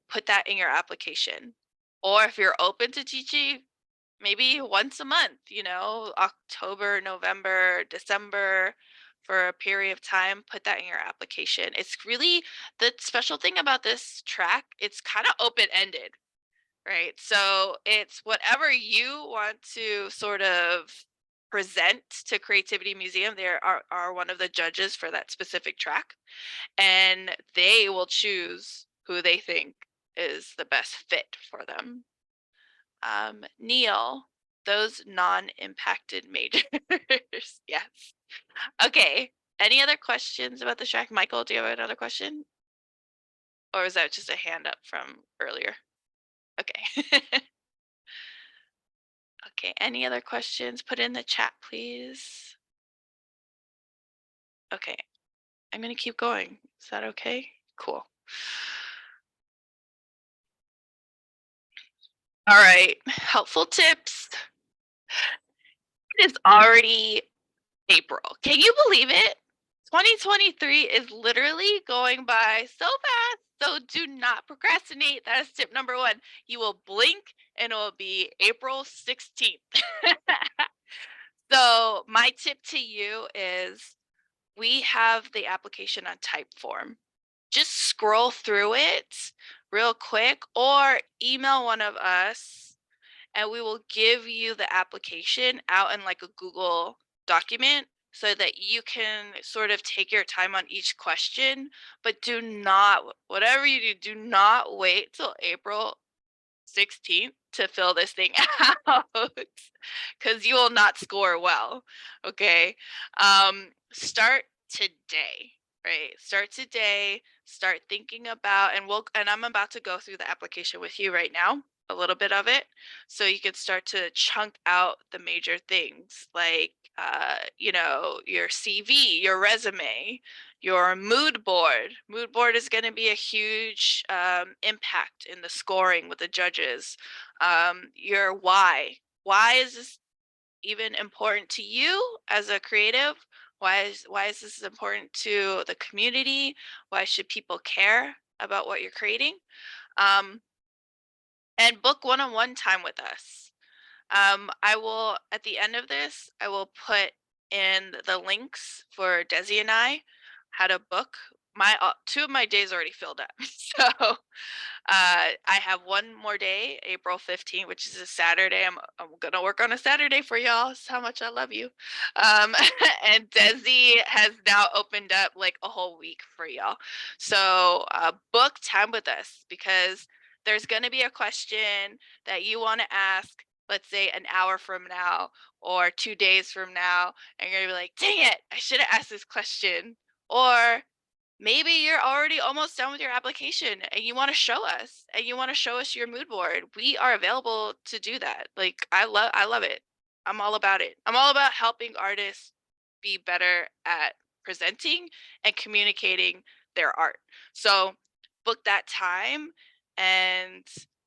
put that in your application. Or if you're open to teaching, maybe once a month, October, November, December, for a period of time, put that in your application. It's really the special thing about this track, it's kind of open-ended, right? So it's whatever you want to sort of present to Creativity Museum. They are one of the judges for that specific track, and they will choose who they think is the best fit for them. Neil, those non-impacted majors. Yes. Okay. Any other questions about the track? Michael, do you have another question? Or is that just a hand up from earlier? Okay. Okay. Any other questions? Put in the chat, please. Okay. I'm going to keep going. Is that okay? Cool. All right. Helpful tips. It is already April. Can you believe it? 2023 is literally going by so fast. So do not procrastinate. That is tip number 1. You will blink and it will be April 16th. So my tip to you is we have the application on Typeform. Just scroll through it real quick or email one of us and we will give you the application out in like a Google document so that you can sort of take your time on each question, but do not, whatever you do not wait till April 16th to fill this thing out because you will not score well. Okay. Start today, right? Start today, start thinking about, and I'm about to go through the application with you right now, a little bit of it, so you can start to chunk out the major things like, your CV, your resume, your mood board. Mood board is going to be a huge impact in the scoring with the judges. Your why. Why is this even important to you as a creative? Why is this important to the community? Why should people care about what you're creating? And book one-on-one time with us. I will, at the end of this, I will put in the links for Desi and I how to book. My 2 of my days already filled up. So I have 1 more day, April 15th, which is a Saturday. I'm gonna work on a Saturday for y'all. That's how much I love you. And Desi has now opened up like a whole week for y'all. So book time with us because there's going to be a question that you want to ask, let's say an hour from now or 2 days from now, and you're going to be like, dang it, I should have asked this question. Or maybe you're already almost done with your application and you want to show us your mood board. We are available to do that. Like I love it. I'm all about it. I'm all about helping artists be better at presenting and communicating their art. So book that time, and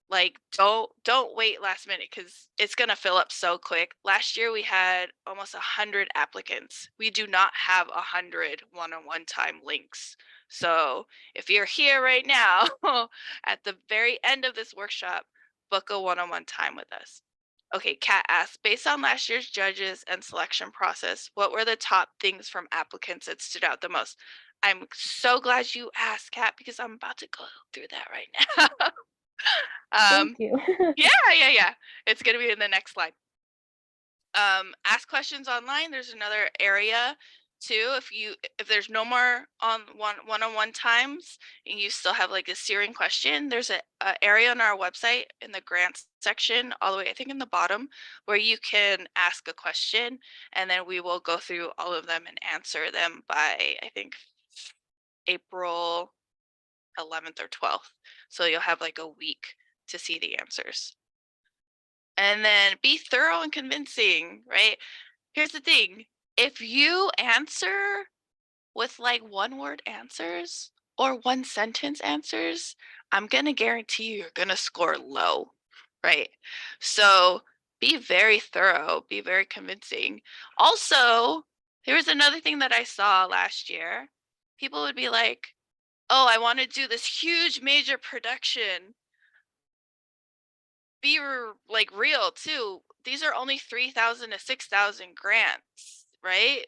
like don't wait last minute, because it's gonna fill up so quick. Last year we had almost 100 applicants. We do not have 100 one-on-one time links. So if you're here right now at the very end of this workshop, book a one-on-one time with us. Okay, Kat asks, based on last year's judges and selection process, what were the top things from applicants that stood out the most? I'm so glad you asked, Kat, because I'm about to go through that right now. Thank you. Yeah. It's gonna be in the next slide. Ask questions online. There's another area too. If there's no more one-on-one times and you still have like a searing question, there's a area on our website in the grants section, all the way I think in the bottom, where you can ask a question, and then we will go through all of them and answer them by I think April 11th or 12th. So you'll have like a week to see the answers. And then be thorough and convincing, right? Here's the thing. If you answer with like one-word answers or one-sentence answers, I'm going to guarantee you're going to score low, right? So be very thorough, be very convincing. Also, there was another thing that I saw last year. People would be like, oh, I want to do this huge major production. Be like real too. These are only 3,000 to 6,000 grants, right?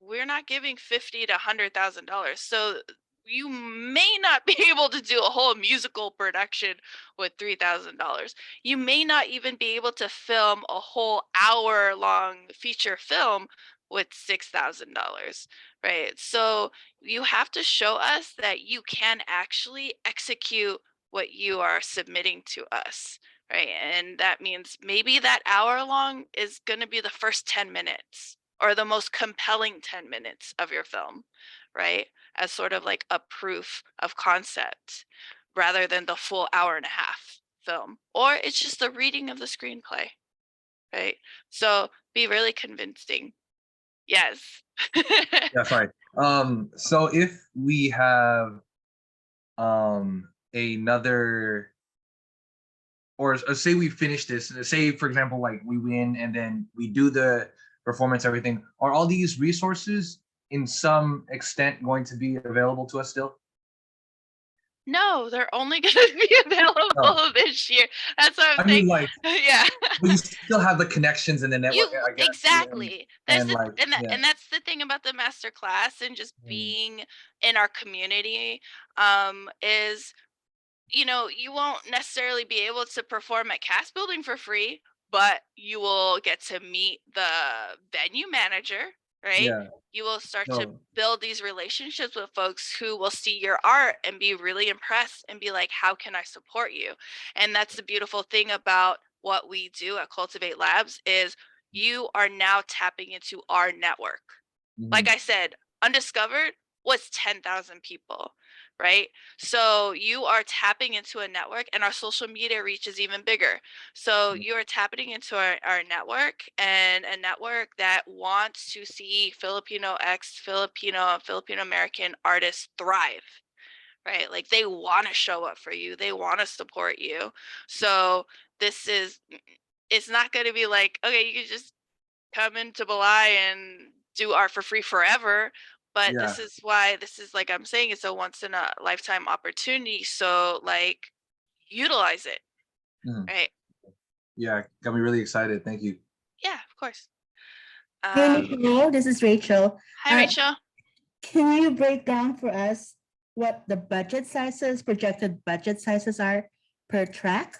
We're not giving $50,000 to $100,000. So you may not be able to do a whole musical production with $3,000. You may not even be able to film a whole hour-long feature film with $6,000, right? So you have to show us that you can actually execute what you are submitting to us, right? And that means maybe that hour long is going to be the first 10 minutes or the most compelling 10 minutes of your film, right? As sort of like a proof of concept rather than the full hour and a half film. Or it's just the reading of the screenplay, right? So be really convincing. Yes. Yeah, sorry. So if we have another, or say we finish this, say for example, like we win and then we do the performance, everything, are all these resources in some extent going to be available to us still? No, they're only going to be available Oh. this year. That's what I'm I saying. mean, like, Yeah. but you still have the connections in the network, I guess. Exactly. There's And like, yeah. and that's the thing about the master class and just being in our community, is you won't necessarily be able to perform at cast building for free, but you will get to meet the venue manager, right? Yeah. You will start to No. build these relationships with folks who will see your art and be really impressed and be like, how can I support you? And that's the beautiful thing about what we do at Cultivate Labs is you are now tapping into our network. Like I said, Undiscovered was 10,000 people, right? So you are tapping into a network, and our social media reach is even bigger. So you are tapping into our network, and a network that wants to see Filipino American artists thrive, right? Like they want to show up for you, they want to support you. So it's not going to be like, okay, you can just come into Balay and do art for free forever. But Yeah. this is why this is, like I'm saying, it's a once in a lifetime opportunity. So like utilize it, right? Yeah, got me really excited. Thank you. Yeah, of course. Hey, Nicole, this is Rachel. Hi, Rachel. Can you break down for us what the projected budget sizes are per track?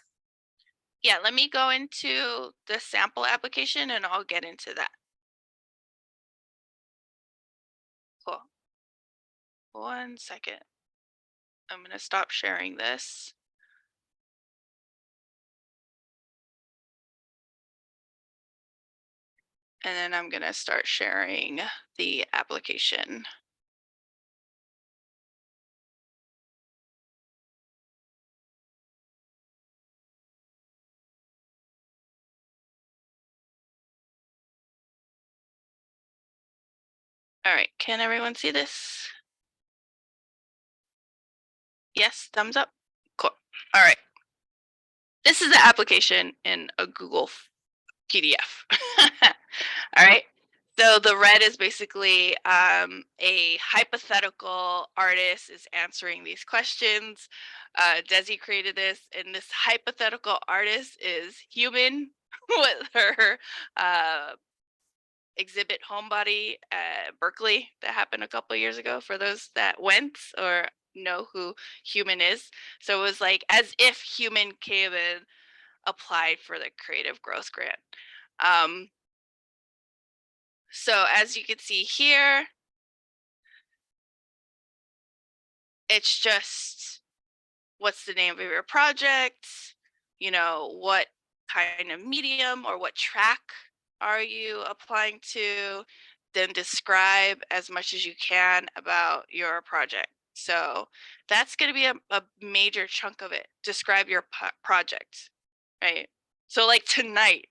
Yeah, let me go into the sample application and I'll get into that. Cool. 1 second. I'm going to stop sharing this. And then I'm gonna start sharing the application. All right, can everyone see this? Yes, thumbs up. Cool. All right. This is the application in a Google PDF. All right. So the red is basically a hypothetical artist is answering these questions. Desi created this, and this hypothetical artist is human with her exhibit Homebody at Berkeley that happened a couple years ago for those that went or know who human is. So it was like as if human came and applied for the creative growth grant. So as you can see here, it's just what's the name of your project, you know, what kind of medium or what track are you applying to, then describe as much as you can about your project. So that's going to be a major chunk of it. Describe your project, right? So like tonight,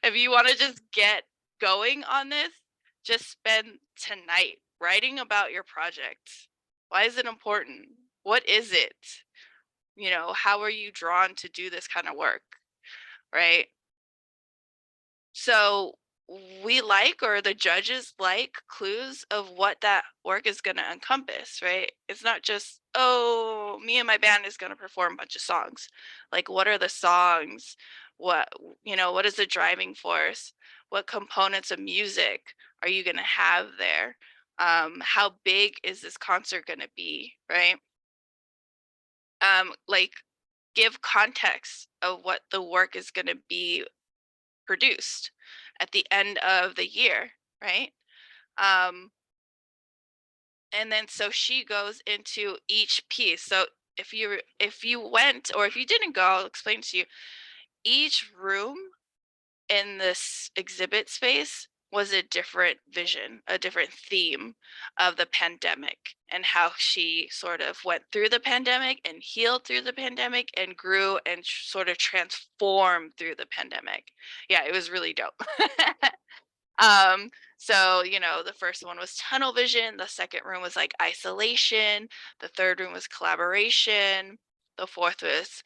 if you want to just get going on this, just spend tonight writing about your project. Why is it important? What is it? You know, how are you drawn to do this kind of work, right? So we like, or the judges like, clues of what that work is going to encompass, right? It's not just, oh, me and my band is going to perform a bunch of songs. Like, what are the songs? What, you know, what is the driving force? What components of music are you going to have there? How big is this concert going to be, right? Like, give context of what the work is going to be produced at the end of the year, right? And then so she goes into each piece. So if you went, or if you didn't go, I'll explain to you. Each room in this exhibit space was a different vision, a different theme of the pandemic, and how she sort of went through the pandemic and healed through the pandemic and grew and sort of transformed through the pandemic. Yeah, it was really dope. So, you know, the first one was tunnel vision, the second room was like isolation, the third room was collaboration, the fourth was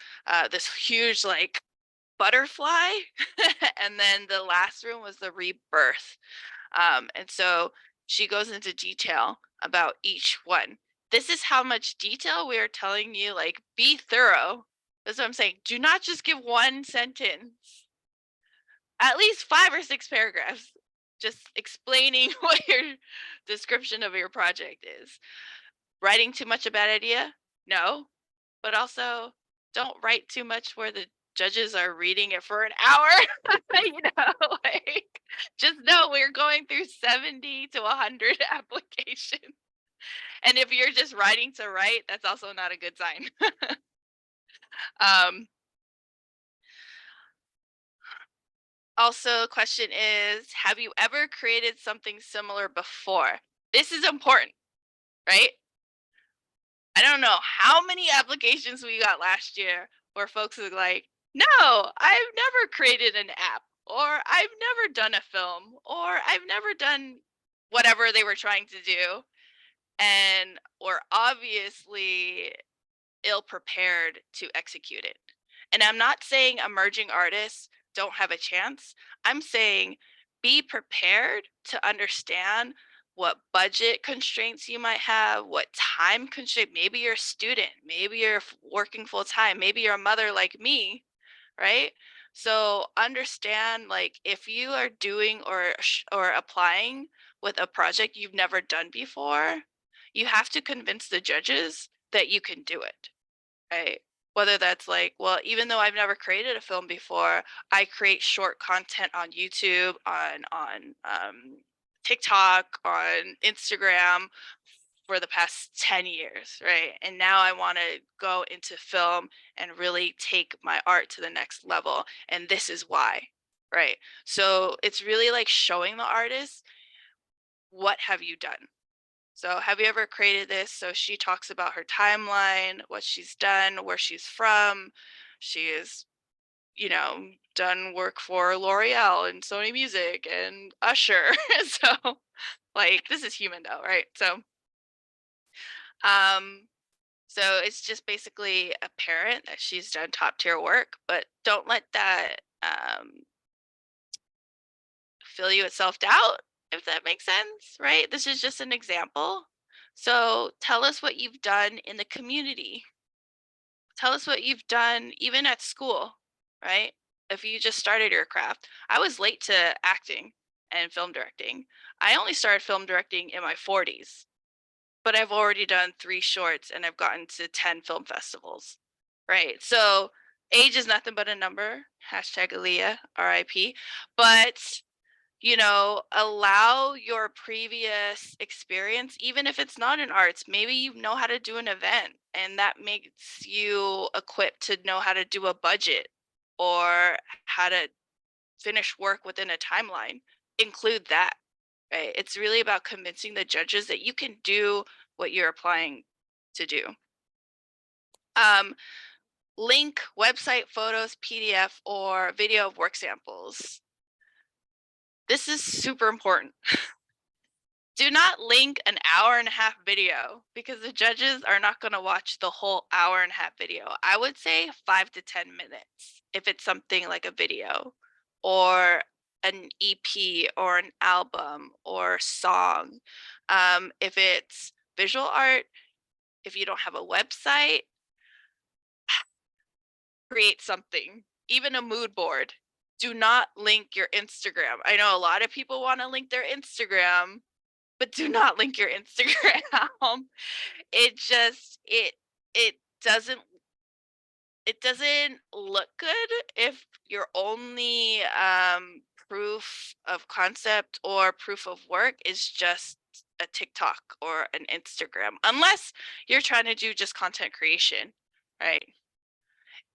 this huge like butterfly, and then the last room was the rebirth. And so she goes into detail about each one. This is how much detail we are telling you, like, be thorough. That's what I'm saying. Do not just give one sentence, at least 5 or 6 paragraphs, just explaining what your description of your project is. Writing too much a bad idea? No, but also don't write too much where the judges are reading it for an hour. You know, like, just know we're going through 70 to 100 applications. And if you're just writing to write, that's also not a good sign. Also, question is, have you ever created something similar before? This is important, right? I don't know how many applications we got last year where folks were like, no, I've never created an app, or I've never done a film, or I've never done whatever they were trying to do. And were obviously ill prepared to execute it. And I'm not saying emerging artists don't have a chance. I'm saying be prepared to understand what budget constraints you might have, what time constraint. Maybe you're a student, maybe you're working full time, maybe you're a mother like me, right? So understand, like, if you are doing or applying with a project you've never done before, you have to convince the judges that you can do it, right? Whether that's like, well, even though I've never created a film before, I create short content on YouTube, on TikTok, on Instagram for the past 10 years, right? And now I want to go into film and really take my art to the next level. And this is why. right? So it's really like showing the artist, what have you done? So have you ever created this? So she talks about her timeline, what she's done, where she's from. She is, done work for L'Oreal and Sony Music and Usher. So like this is human though, right? Um, so it's just basically apparent that she's done top tier work, but don't let that fill you with self-doubt, if that makes sense, right? This is just an example. So tell us what you've done in the community. Tell us what you've done even at school, right? If you just started your craft. I was late to acting and film directing. I only started film directing in my 40s, but I've already done 3 shorts and I've gotten to 10 film festivals, right? So age is nothing but a number, hashtag Aaliyah, RIP. But allow your previous experience, even if it's not in arts, maybe you know how to do an event and that makes you equipped to know how to do a budget or how to finish work within a timeline. Include that, right? It's really about convincing the judges that you can do what you're applying to do. Link website photos, PDF, or video of work samples. This is super important. Do not link an hour-and-a-half video because the judges are not going to watch the whole hour-and-a-half video. I would say 5 to 10 minutes if it's something like a video or an EP or an album or song. If it's visual art, if you don't have a website, create something, even a mood board. Do not link your Instagram. I know a lot of people want to link their Instagram, but do not link your Instagram. It just it doesn't it doesn't look good if your only proof of concept or proof of work is just a TikTok or an Instagram, unless you're trying to do just content creation, right?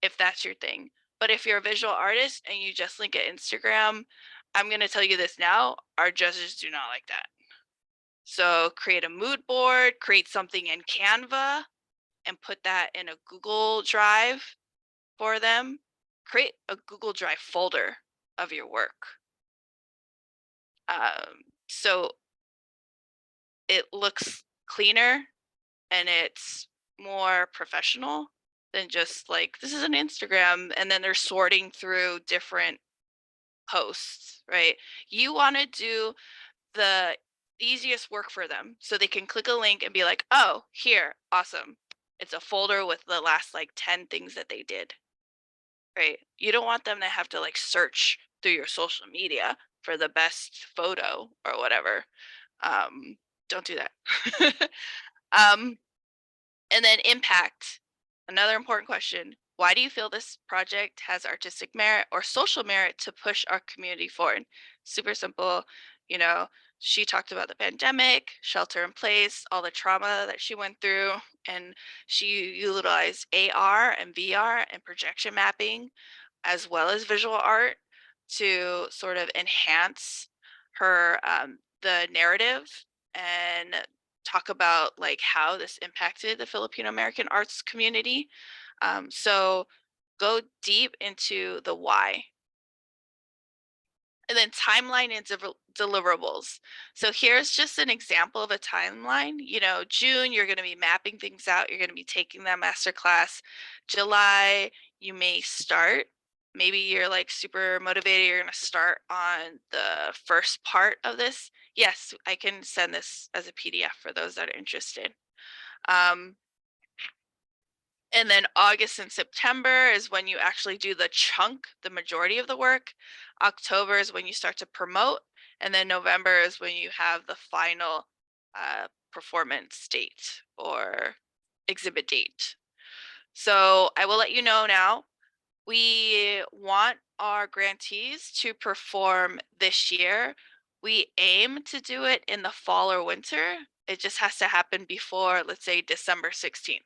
If that's your thing. But if you're a visual artist and you just link at Instagram, I'm going to tell you this now, our judges do not like that. So create a mood board, create something in Canva and put that in a Google Drive for them. Create a Google Drive folder of your work. So it looks cleaner and it's more professional than just like, this is an Instagram and then they're sorting through different posts, right? You want to do the easiest work for them so they can click a link and be like, oh, here, awesome. It's a folder with the last like 10 things that they did, right? You don't want them to have to like search through your social media for the best photo or whatever. Don't do that. And then impact, another important question. Why do you feel this project has artistic merit or social merit to push our community forward? Super simple. She talked about the pandemic, shelter in place, all the trauma that she went through, and she utilized AR and VR and projection mapping as well as visual art to sort of enhance her the narrative and talk about like how this impacted the Filipino American arts community. So go deep into the why. And then timeline and deliverables. So here's just an example of a timeline. June, you're going to be mapping things out. You're going to be taking that master class. July, you may start. Maybe you're like super motivated. You're going to start on the first part of this. Yes, I can send this as a PDF for those that are interested. And then August and September is when you actually do the chunk, the majority of the work. October is when you start to promote. And then November is when you have the final performance date or exhibit date. So I will let you know now. We want our grantees to perform this year. We aim to do it in the fall or winter. It just has to happen before, let's say, December 16th.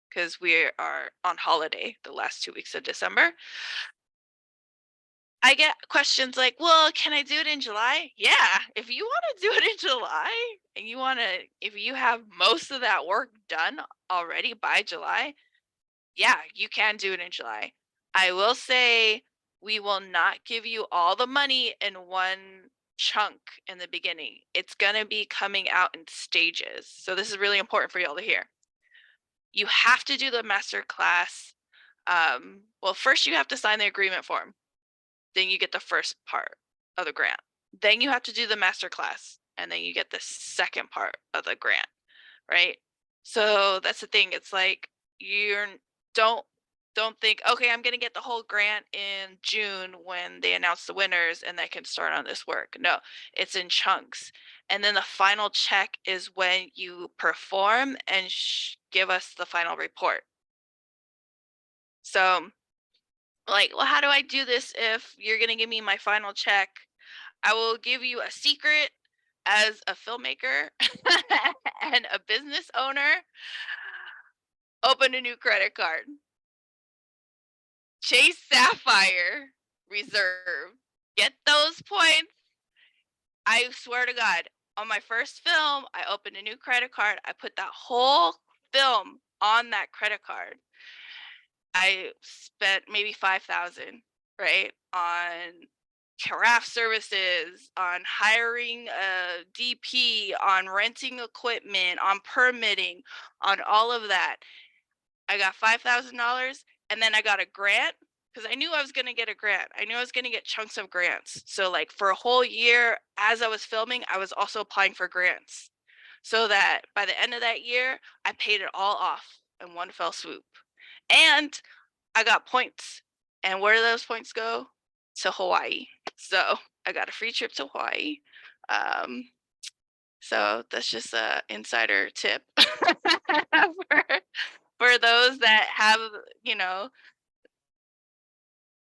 Because we are on holiday the last 2 weeks of December. I get questions like, well, can I do it in July? Yeah, if you want to do it in July and if you have most of that work done already by July, yeah, you can do it in July. I will say we will not give you all the money in one chunk in the beginning. It's going to be coming out in stages. So this is really important for y'all to hear. You have to do the master class. Well, first you have to sign the agreement form. Then you get the first part of the grant. Then you have to do the master class, and then you get the second part of the grant, right? So that's the thing. It's like don't think, okay, I'm gonna get the whole grant in June when they announce the winners and I can start on this work. No, it's in chunks. And then the final check is when you perform and give us the final report. So like, well, how do I do this if you're gonna give me my final check? I will give you a secret as a filmmaker and a business owner. Open a new credit card. Chase Sapphire Reserve. Get those points. I swear to God, on my first film, I opened a new credit card. I put that whole film on that credit card. I spent maybe 5,000, right, on craft services, on hiring a DP, on renting equipment, on permitting, on all of that. I got $5,000, and then I got a grant because I knew I was going to get a grant. I knew I was going to get chunks of grants. So like for a whole year as I was filming, I was also applying for grants so that by the end of that year, I paid it all off in one fell swoop. And I got points. And where do those points go? To Hawaii. So I got a free trip to Hawaii. So that's just a insider tip for those that have, you know,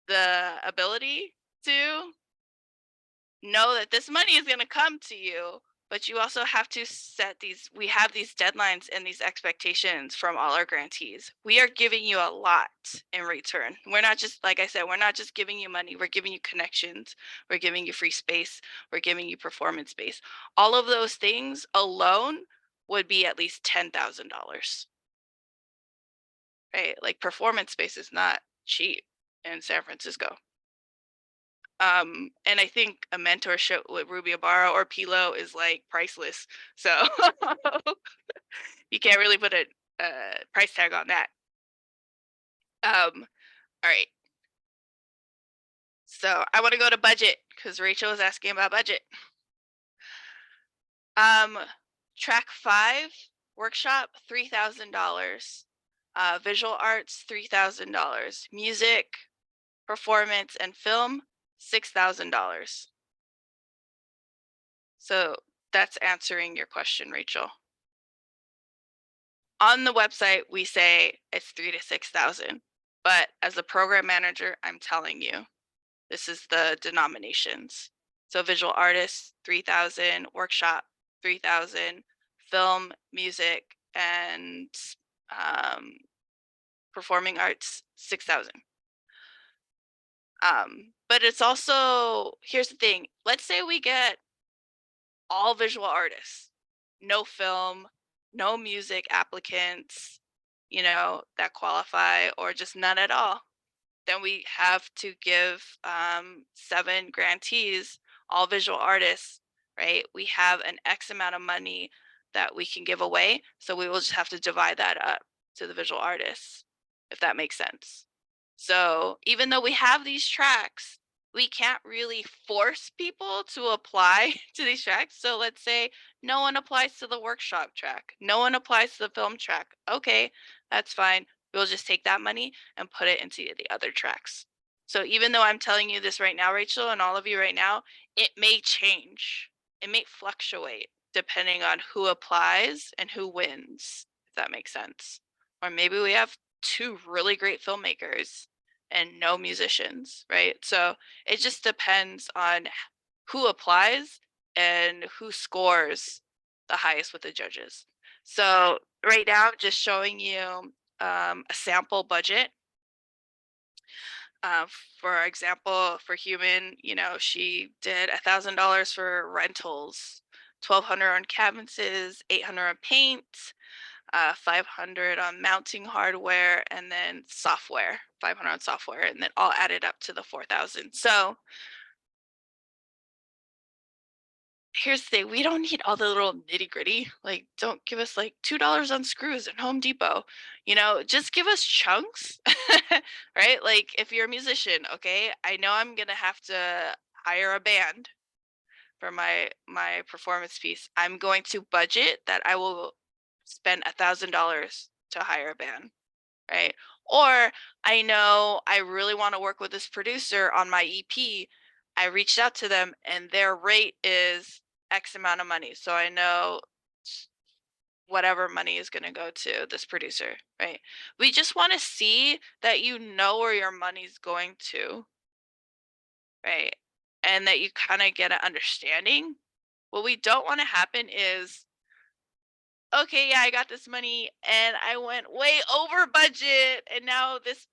the ability to know that this money is going to come to you, but you also have to we have these deadlines and these expectations from all our grantees. We are giving you a lot in return. We're not just, like I said, we're not just giving you money. We're giving you connections. We're giving you free space. We're giving you performance space. All of those things alone would be at least $10,000. Right? Like performance space is not cheap in San Francisco. And I think a mentorship with Ruby Ibarra or Pilo is like priceless. So you can't really put a price tag on that. All right. So I want to go to budget because Rachel was asking about budget. Track 5 workshop, $3,000. Visual arts, $3,000. Music, performance, and film, $6,000. So that's answering your question, Rachel. On the website, we say it's 3,000 to 6,000, but as a program manager, I'm telling you, this is the denominations. So visual artists, 3,000, workshop, 3,000, film, music, and performing arts, 6,000. But it's also, here's the thing, let's say we get all visual artists, no film, no music applicants, you know, that qualify, or just none at all. Then we have to give 7 grantees, all visual artists, right? We have an X amount of money that we can give away. So we will just have to divide that up to the visual artists, if that makes sense. So even though we have these tracks, we can't really force people to apply to these tracks. So let's say no one applies to the workshop track. No one applies to the film track. Okay, that's fine. We'll just take that money and put it into the other tracks. So even though I'm telling you this right now, Rachel, and all of you right now, it may change. It may fluctuate depending on who applies and who wins, if that makes sense. Or maybe we have 2 really great filmmakers and no musicians, right? So it just depends on who applies and who scores the highest with the judges. So right now, I'm just showing you a sample budget. Uh, for example, for human, she did $1,000 for rentals, 1,200 on canvases, 800 on paint, 500 on mounting hardware, and then software, 500 on software, and then all added up to the 4,000. So here's the thing, we don't need all the little nitty gritty. Like, don't give us like $2 on screws at Home Depot. Just give us chunks, right? Like, if you're a musician, okay, I know I'm gonna have to hire a band for my performance piece. I'm going to budget that I will spend $1,000 to hire a band, right? Or I know I really want to work with this producer on my EP. I reached out to them and their rate is X amount of money. So I know whatever money is going to go to this producer, right? We just want to see that you know where your money's going to, right? And that you kind of get an understanding. What we don't want to happen is, okay, yeah, I got this money and I went way over budget and now this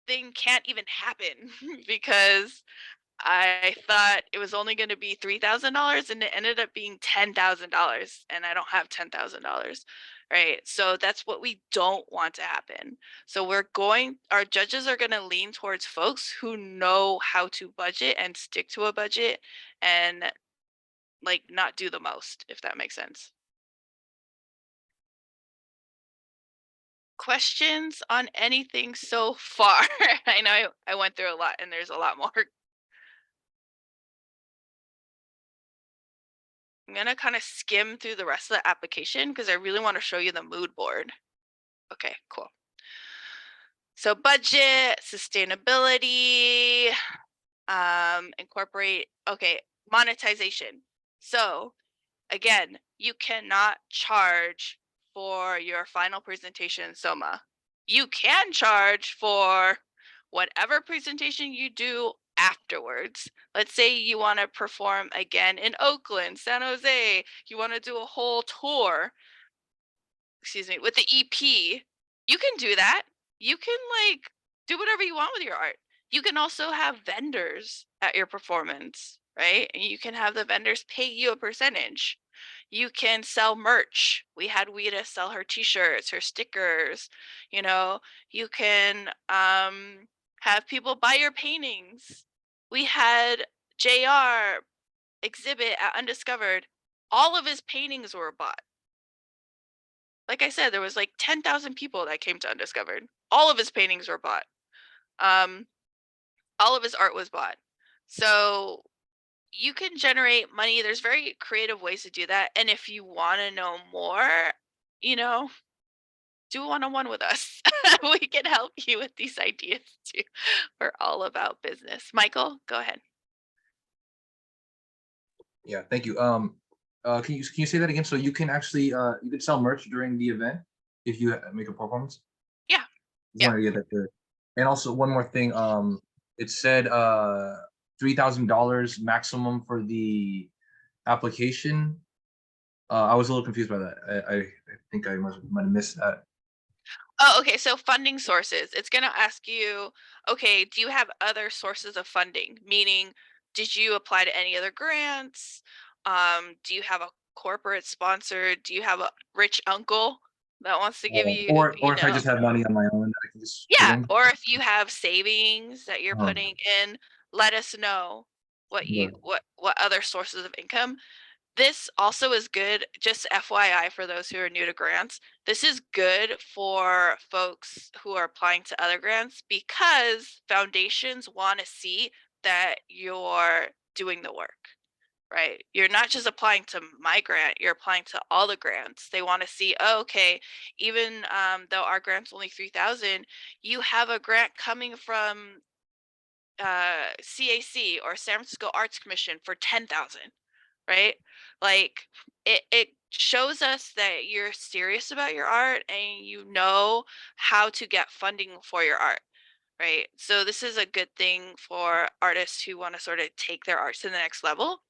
thing can't even happen because I thought it was only going to be $3,000 and it ended up being $10,000 and I don't have $10,000, right? So that's what we don't want to happen. So our judges are going to lean towards folks who know how to budget and stick to a budget and like not do the most, if that makes sense. Questions on anything so far? I know I went through a lot and there's a lot more. I'm gonna kind of skim through the rest of the application because I really want to show you the mood board. Okay, cool. So budget, sustainability, incorporate, okay, monetization. So again, you cannot charge for your final presentation in SOMA. You can charge for whatever presentation you do afterwards. Let's say you want to perform again in Oakland, San Jose, you want to do a whole tour, with the EP. You can do that. You can like do whatever you want with your art. You can also have vendors at your performance, right? And you can have the vendors pay you a percentage. You can sell merch. We had Weta sell her t-shirts, her stickers. You can have people buy your paintings. We had JR exhibit at Undiscovered. All of his paintings were bought. Like I said, there was like 10,000 people that came to Undiscovered. All of his paintings were bought. All of his art was bought. So you can generate money. There's very creative ways to do that. And if you want to know more, do a one-on-one with us. We can help you with these ideas too. We're all about business. Michael, go ahead. Yeah, thank you. Can you say that again? So you can actually you can sell merch during the event if you make a performance. Yeah. Just wanted to get that clear. And also one more thing. It said $3,000 maximum for the application. I was a little confused by that. I think I might have missed that. Oh, okay. So funding sources. It's going to ask you, okay, do you have other sources of funding? Meaning, did you apply to any other grants? Do you have a corporate sponsor? Do you have a rich uncle that wants to give you, Or if I just have money on my own, I can just put yeah, in? or if you have savings that you're putting in, let us know what other sources of income. This also is good, just FYI for those who are new to grants. This is good for folks who are applying to other grants because foundations want to see that you're doing the work, right? You're not just applying to my grant, you're applying to all the grants. They want to see, oh, okay, even though our grant's only 3,000, you have a grant coming from CAC or San Francisco Arts Commission for 10,000. Right? Like it shows us that you're serious about your art and you know how to get funding for your art, right? So this is a good thing for artists who want to sort of take their art to the next level,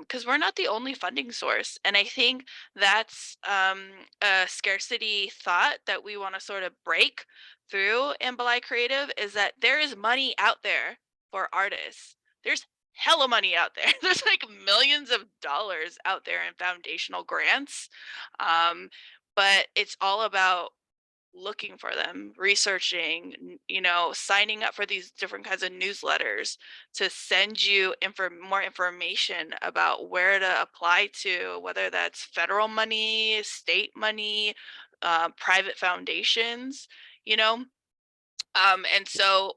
because we're not the only funding source. And I think that's a scarcity thought that we want to sort of break through in Balay Creative is that there is money out there for artists. There's hella money out there. There's like millions of dollars out there in foundational grants. But it's all about looking for them, researching, signing up for these different kinds of newsletters to send you more information about where to apply to, whether that's federal money, state money, private foundations, you know. And so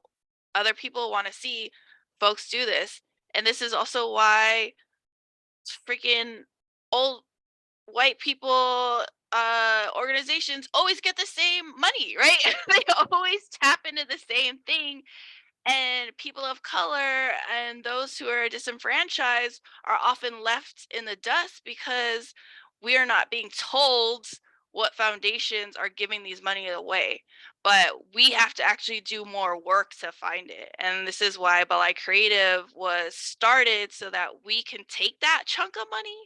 other people want to see folks do this. And this is also why freaking old white people organizations always get the same money, right? They always tap into the same thing, and people of color and those who are disenfranchised are often left in the dust because we are not being told what foundations are giving these money away. But we have to actually do more work to find it. And this is why Balay Creative was started, so that we can take that chunk of money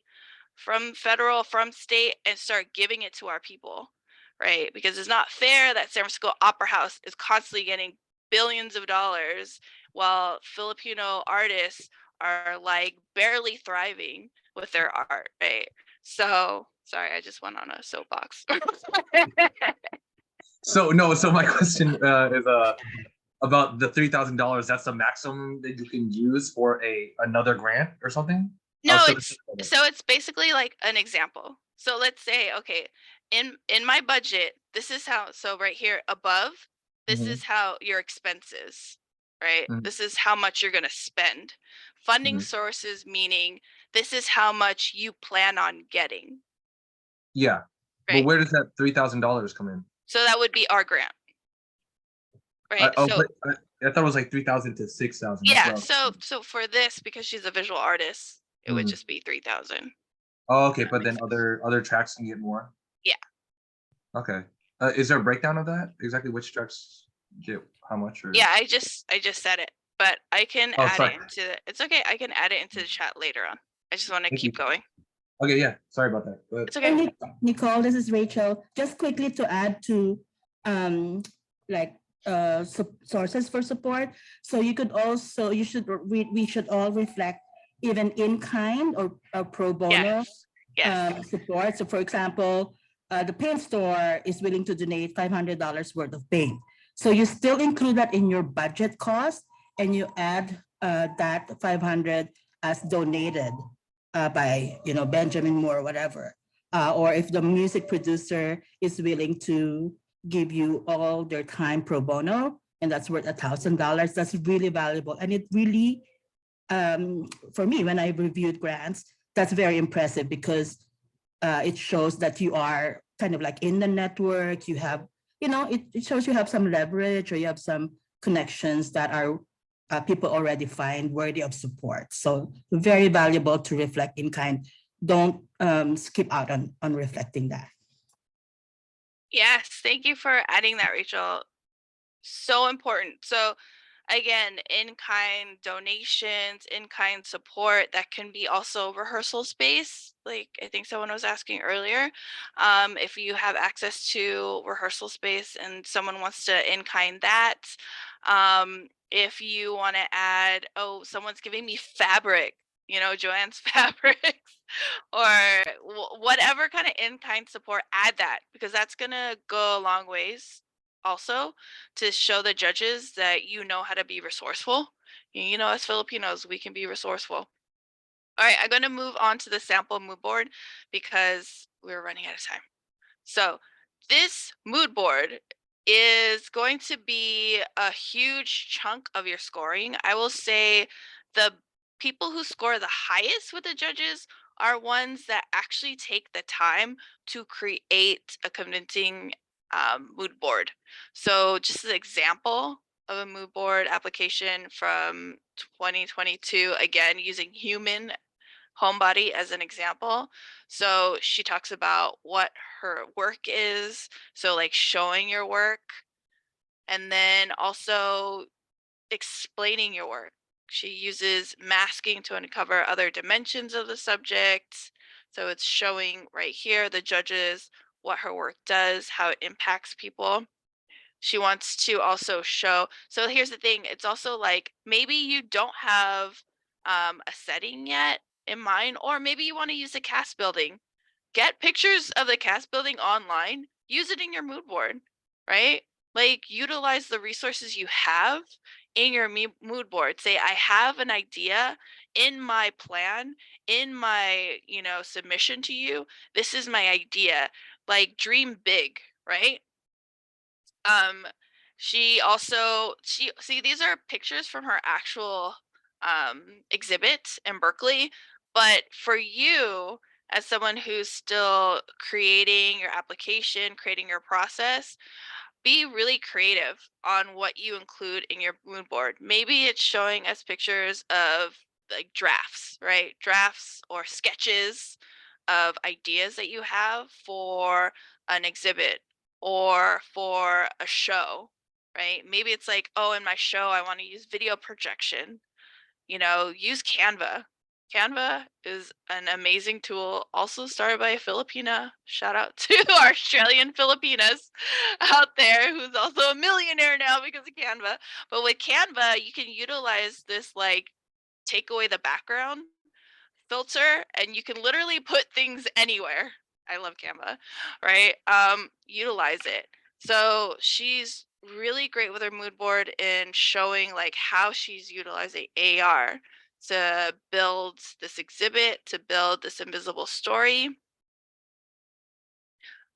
from federal, from state, and start giving it to our people, right? Because it's not fair that San Francisco Opera House is constantly getting billions of dollars while Filipino artists are like barely thriving with their art, right? So sorry, I just went on a soapbox. So no, so my question is about the $3,000. That's the maximum that you can use for another grant or something? No, so it's basically like an example. So let's say, okay, in my budget, this is how, so right here above, this Mhm. is how your expenses, right? Mhm. This is how much you're going to spend. Funding Mhm. sources, meaning this is how much you plan on getting, Yeah, but right? where does that $3,000 come in? So that would be our grant, right? So I thought it was like 3,000 to 6,000. yeah, so for this, because she's a visual artist, it would Mm. just be 3,000. Oh, okay, That but then makes sense. other tracks can get more. Yeah. Okay, is there a breakdown of that? Exactly which tracks get how much? Or Yeah, I just said it, but I can oh, add sorry. it into it's okay. I can add it into the chat later on. I just want to Thank you. keep going. Okay, yeah, sorry about that. Go ahead. It's okay. Nicole, this is Rachel. Just quickly to add to like sources for support. So you could also, we should all reflect even in kind or pro bono Yes. support. So for example, the paint store is willing to donate $500 worth of paint. So you still include that in your budget cost, and you add that 500 as donated by Benjamin Moore or whatever. Or if the music producer is willing to give you all their time pro bono, and that's worth $1,000, that's really valuable. And it really, for me, when I reviewed grants, that's very impressive because it shows that you are kind of like in the network. You have, it shows you have some leverage, or you have some connections that are people already find worthy of support. So very valuable to reflect in kind. Don't skip out on reflecting that. Yes, thank you for adding that, Rachel. So important. So again, in-kind donations, in-kind support, that can be also rehearsal space. Like I think someone was asking earlier, if you have access to rehearsal space and someone wants to in-kind that. If you want to add, oh, someone's giving me fabric, Joanne's fabrics, or whatever kind of in-kind support, add that, because that's gonna go a long ways also to show the judges that you know how to be resourceful. As Filipinos, we can be resourceful. All right, I'm going to move on to the sample mood board because we're running out of time. So this mood board is going to be a huge chunk of your scoring. I will say the people who score the highest with the judges are ones that actually take the time to create a convincing mood board. So just an example of a mood board application from 2022, again, using human homebody as an example. So she talks about what her work is. So like showing your work, and then also explaining your work. She uses masking to uncover other dimensions of the subject. So it's showing right here the judges what her work does, how it impacts people. She wants to also show, so here's the thing, it's also like maybe you don't have a setting yet in mind, or maybe you want to use a cast building. Get pictures of the cast building online, use it in your mood board, right? Like utilize the resources you have in your mood board. Say, I have an idea in my plan, in my, submission to you. This is my idea. Like dream big, right? She also, see, these are pictures from her actual exhibit in Berkeley, but for you as someone who's still creating your application, creating your process, be really creative on what you include in your mood board. Maybe it's showing us pictures of like drafts, right? Drafts or sketches of ideas that you have for an exhibit or for a show, right? Maybe it's like, oh, in my show, I want to use video projection. Use Canva. Canva is an amazing tool, also started by a Filipina. Shout out to our Australian Filipinas out there, who's also a millionaire now because of Canva. But with Canva, you can utilize this, like, take away the background filter, and you can literally put things anywhere. I love Canva, right? Utilize it. So she's really great with her mood board in showing like how she's utilizing AR to build this exhibit, to build this invisible story.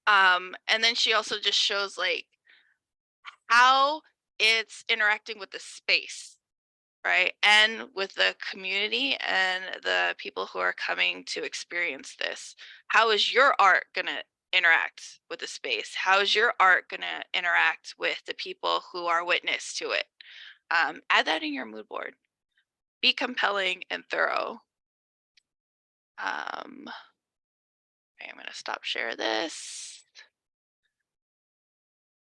And then she also just shows like how it's interacting with the space, right? And with the community and the people who are coming to experience this. How is your art going to interact with the space? How is your art going to interact with the people who are witness to it? Add that in your mood board. Be compelling and thorough. I'm going to stop share this.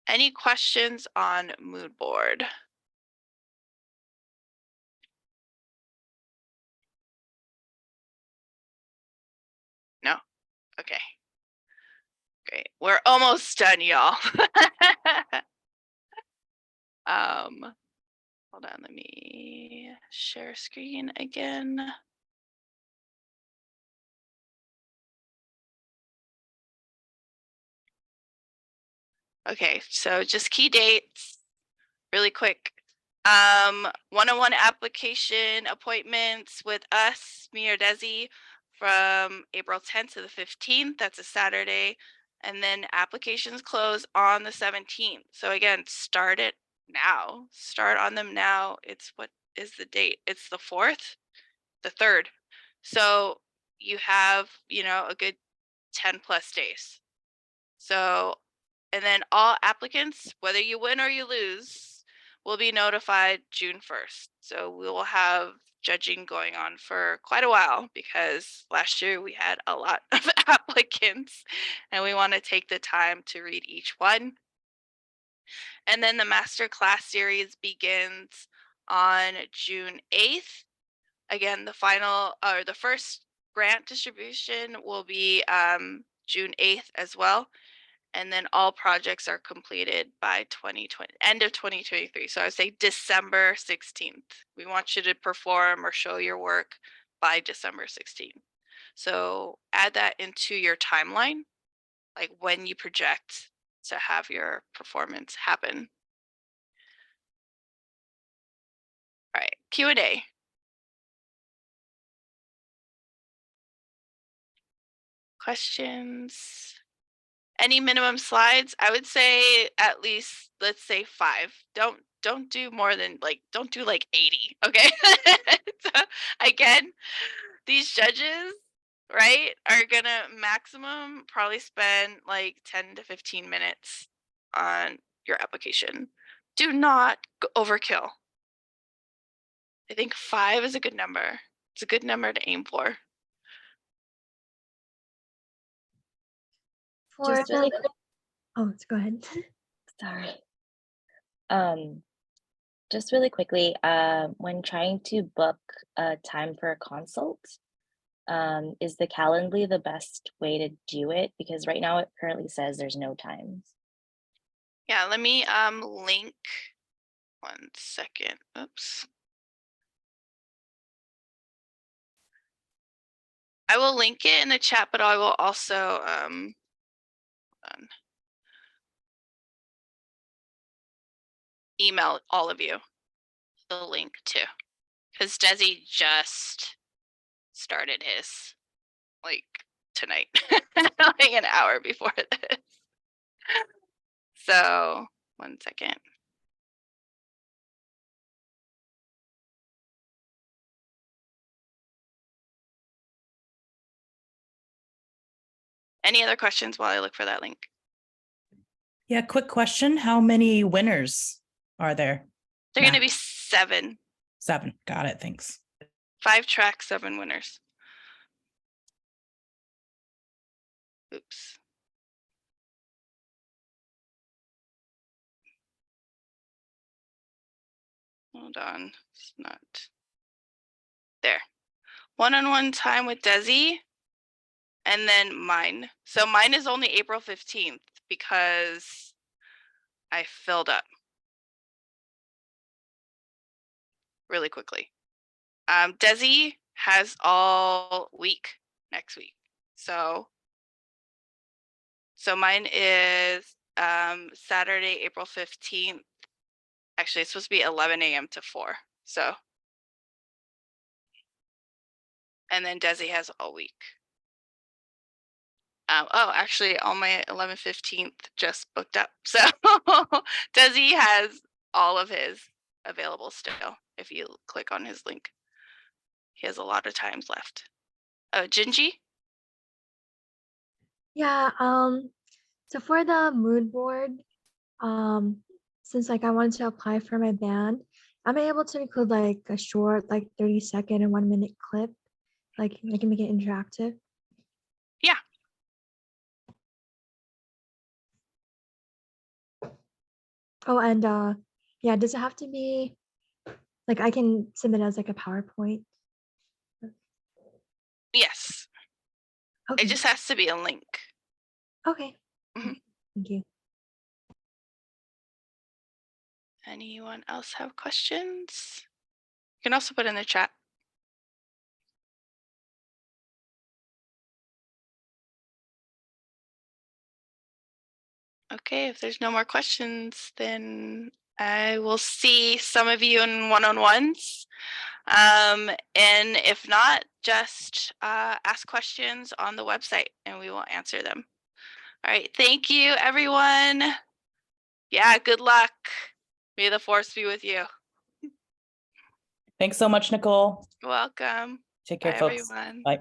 Any questions on mood board? No? Okay. Great. We're almost done, y'all. Hold on, let me share screen again. Okay, so just key dates really quick. One-on-one application appointments with us, me or Desi, from April 10th to the 15th. That's a Saturday. And then applications close on the 17th. So again, start it now. Start on them now. What is the date? It's the 4th, the 3rd. So you have, a good 10 plus days. So, and then all applicants, whether you win or you lose, will be notified June 1st. So we will have judging going on for quite a while because last year we had a lot of applicants and we want to take the time to read each one. And then the master class series begins on June 8th. Again, the first grant distribution will be June 8th as well. And then all projects are completed by end of 2023. So I would say December 16th. We want you to perform or show your work by December 16th. So add that into your timeline, like when you project to have your performance happen. All right, Q&A. Questions? Any minimum slides? I would say at least, let's say 5. Don't do more than don't do 80. Okay. So, again, these judges, right, are gonna maximum probably spend 10 to 15 minutes on your application. Do not overkill. I think 5 is a good number. It's a good number to aim for. For Just really quick. Oh, let's go ahead. Sorry. Just really quickly, when trying to book a time for a consult, is the Calendly the best way to do it? Because right now it currently says there's no times. Yeah, let me link 1 second. Oops. I will link it in the chat, but I will also hold on. Email all of you the link too, because Desi just started his like tonight, like an hour before this. So 1 second. Any other questions while I look for that link? Yeah, quick question. How many winners are there? They're going to be Max? 7. 7. Got it. Thanks. 5 tracks, 7 winners. Oops. Hold on. It's not there. One-on-one time with Desi, and then mine. So mine is only April 15th because I filled up really quickly. Desi has all week next week. So mine is Saturday, April 15th. Actually, it's supposed to be 11 a.m. to 4. So, and then Desi has all week. Oh, actually, all my 11/15th just booked up. So Desi has all of his available still. If you click on his link, he has a lot of times left. Oh, Gingy? Yeah, so for the mood board, since like I wanted to apply for my band, am I able to include like a short, like 30-second and 1-minute clip? Like I can make it interactive. Yeah. Oh, and yeah, does it have to be like I can submit as like a PowerPoint? Yes. Okay. It just has to be a link. Okay. Mhm. Thank you. Anyone else have questions? You can also put in the chat. Okay, if there's no more questions, then I will see some of you in one-on-ones. And if not, just ask questions on the website and we will answer them. All right, thank you, everyone. Yeah, good luck. May the force be with you. Thanks so much, Nicole. You're welcome. Take care, Bye, folks. everyone. Bye.